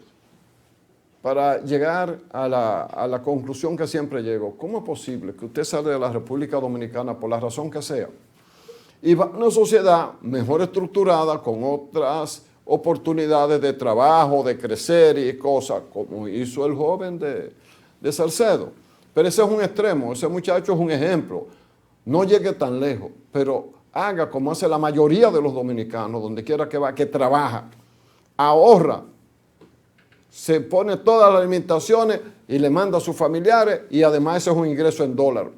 Para llegar a la conclusión que siempre llego, ¿cómo es posible que usted salga de la República Dominicana por la razón que sea y va a una sociedad mejor estructurada, con otras oportunidades de trabajo, de crecer y cosas, como hizo el joven de Salcedo. Pero ese es un extremo, ese muchacho es un ejemplo. No llegue tan lejos, pero haga como hace la mayoría de los dominicanos, donde quiera que va, que trabaja, ahorra, se pone todas las limitaciones y le manda a sus familiares, y además ese es un ingreso en dólar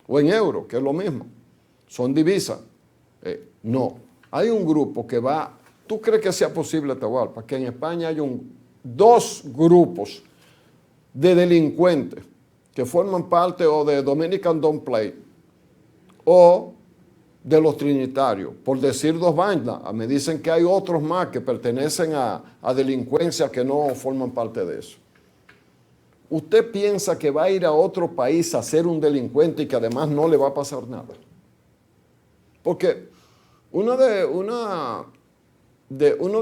o en euro, que es lo mismo. Son divisas. No, hay un grupo que va. ¿Tú crees que sea posible, Atahualpa, que en España hay dos grupos de delincuentes que forman parte o de Dominican Don't Play o de los trinitarios? Por decir dos bandas, me dicen que hay otros más que pertenecen a delincuencia que no forman parte de eso. ¿Usted piensa que va a ir a otro país a ser un delincuente y que además no le va a pasar nada? Porque uno de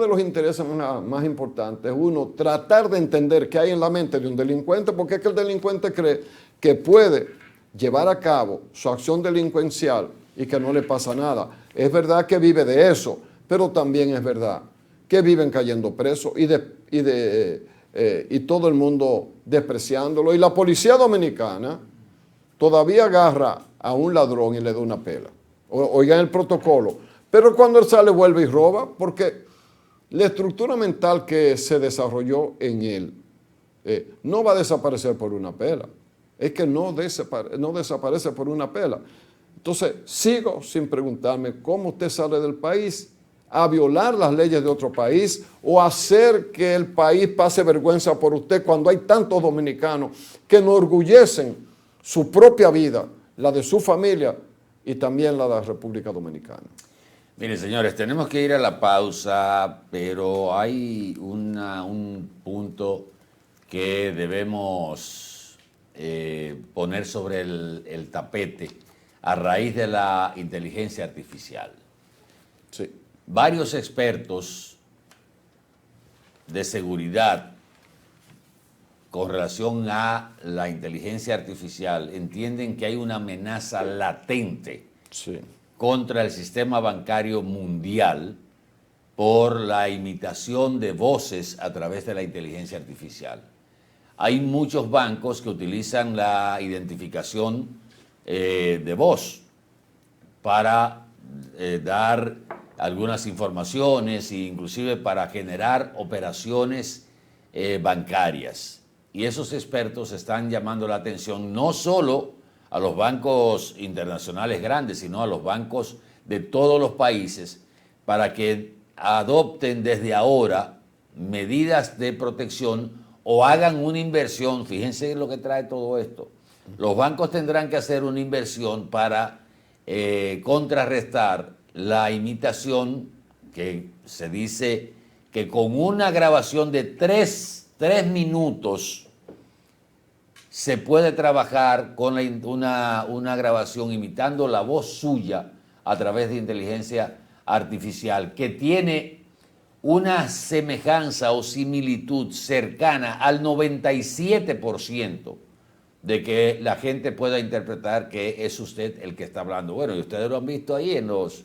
los intereses más importantes es tratar de entender qué hay en la mente de un delincuente, porque es que el delincuente cree que puede llevar a cabo su acción delincuencial y que no le pasa nada. Es verdad que vive de eso, pero también es verdad que viven cayendo presos y todo el mundo despreciándolo. Y la policía dominicana todavía agarra a un ladrón y le da una pela. Oigan el protocolo. Pero cuando él sale vuelve y roba, porque la estructura mental que se desarrolló en él no va a desaparecer por una pela. Es que no desaparece por una pela. Entonces, sigo sin preguntarme cómo usted sale del país a violar las leyes de otro país o hacer que el país pase vergüenza por usted cuando hay tantos dominicanos que enorgullecen su propia vida, la de su familia y también la de la República Dominicana. Miren, señores, tenemos que ir a la pausa, pero hay un punto que debemos poner sobre el tapete a raíz de la inteligencia artificial. Sí. Varios expertos de seguridad con relación a la inteligencia artificial entienden que hay una amenaza latente contra el sistema bancario mundial por la imitación de voces a través de la inteligencia artificial. Hay muchos bancos que utilizan la identificación de voz para dar algunas informaciones e inclusive para generar operaciones bancarias. Y esos expertos están llamando la atención no solo a los bancos internacionales grandes, sino a los bancos de todos los países para que adopten desde ahora medidas de protección o hagan una inversión. Fíjense lo que trae todo esto. Los bancos tendrán que hacer una inversión para contrarrestar la imitación, que se dice que con una grabación de 3 minutos se puede trabajar con una grabación imitando la voz suya a través de inteligencia artificial, que tiene una semejanza o similitud cercana al 97% de que la gente pueda interpretar que es usted el que está hablando. Bueno, y ustedes lo han visto ahí en los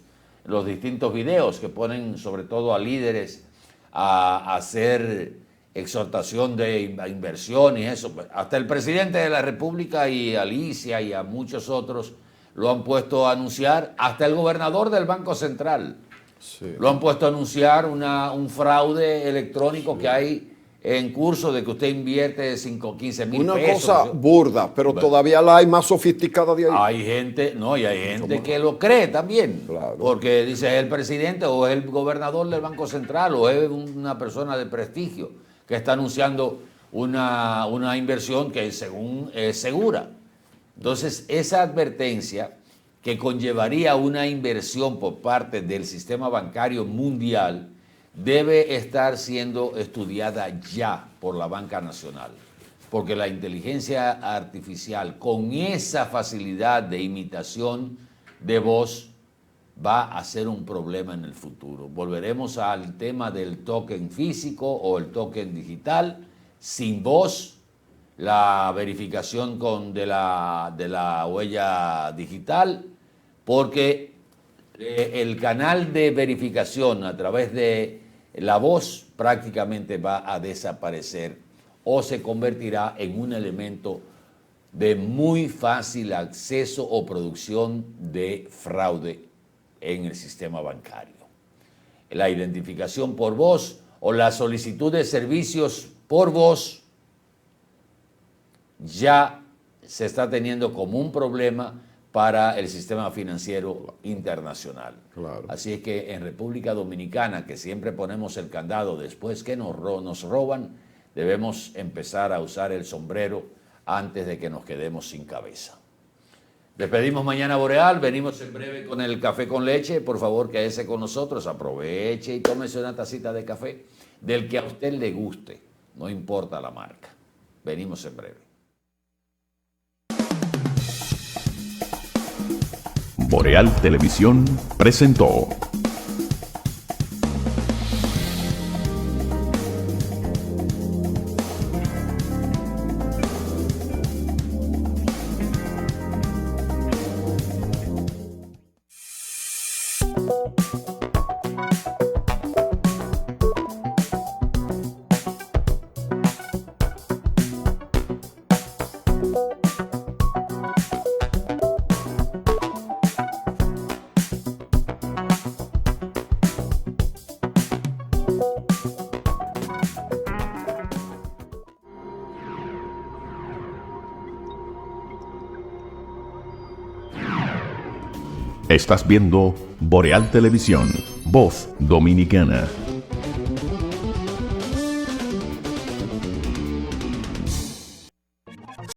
distintos videos que ponen sobre todo a líderes a hacer exhortación de inversión y eso. Hasta el presidente de la República y Alicia y a muchos otros lo han puesto a anunciar, hasta el gobernador del Banco Central lo han puesto a anunciar un fraude electrónico que hay en curso de que usted invierte 15 mil pesos. Una cosa burda, pero todavía la hay más sofisticada de ahí. Hay gente, y hay gente que lo cree también. Claro. Porque dice, es el presidente o es el gobernador del Banco Central o es una persona de prestigio que está anunciando una inversión que según es segura. Entonces, esa advertencia que conllevaría una inversión por parte del sistema bancario mundial debe estar siendo estudiada ya por la banca nacional, porque la inteligencia artificial con esa facilidad de imitación de voz va a ser un problema en el futuro. Volveremos al tema del token físico o el token digital sin voz, la verificación de la huella digital, porque el canal de verificación a través de la voz prácticamente va a desaparecer o se convertirá en un elemento de muy fácil acceso o producción de fraude en el sistema bancario. La identificación por voz o la solicitud de servicios por voz ya se está teniendo como un problema para el sistema financiero internacional. Claro. Así es que en República Dominicana, que siempre ponemos el candado después que nos roban, debemos empezar a usar el sombrero antes de que nos quedemos sin cabeza. Despedimos Mañana Boreal, venimos en breve con el café con leche. Por favor, quédese con nosotros, aproveche y tómese una tacita de café del que a usted le guste, no importa la marca. Venimos en breve. Boreal Televisión presentó Estás viendo Boreal Televisión, voz dominicana.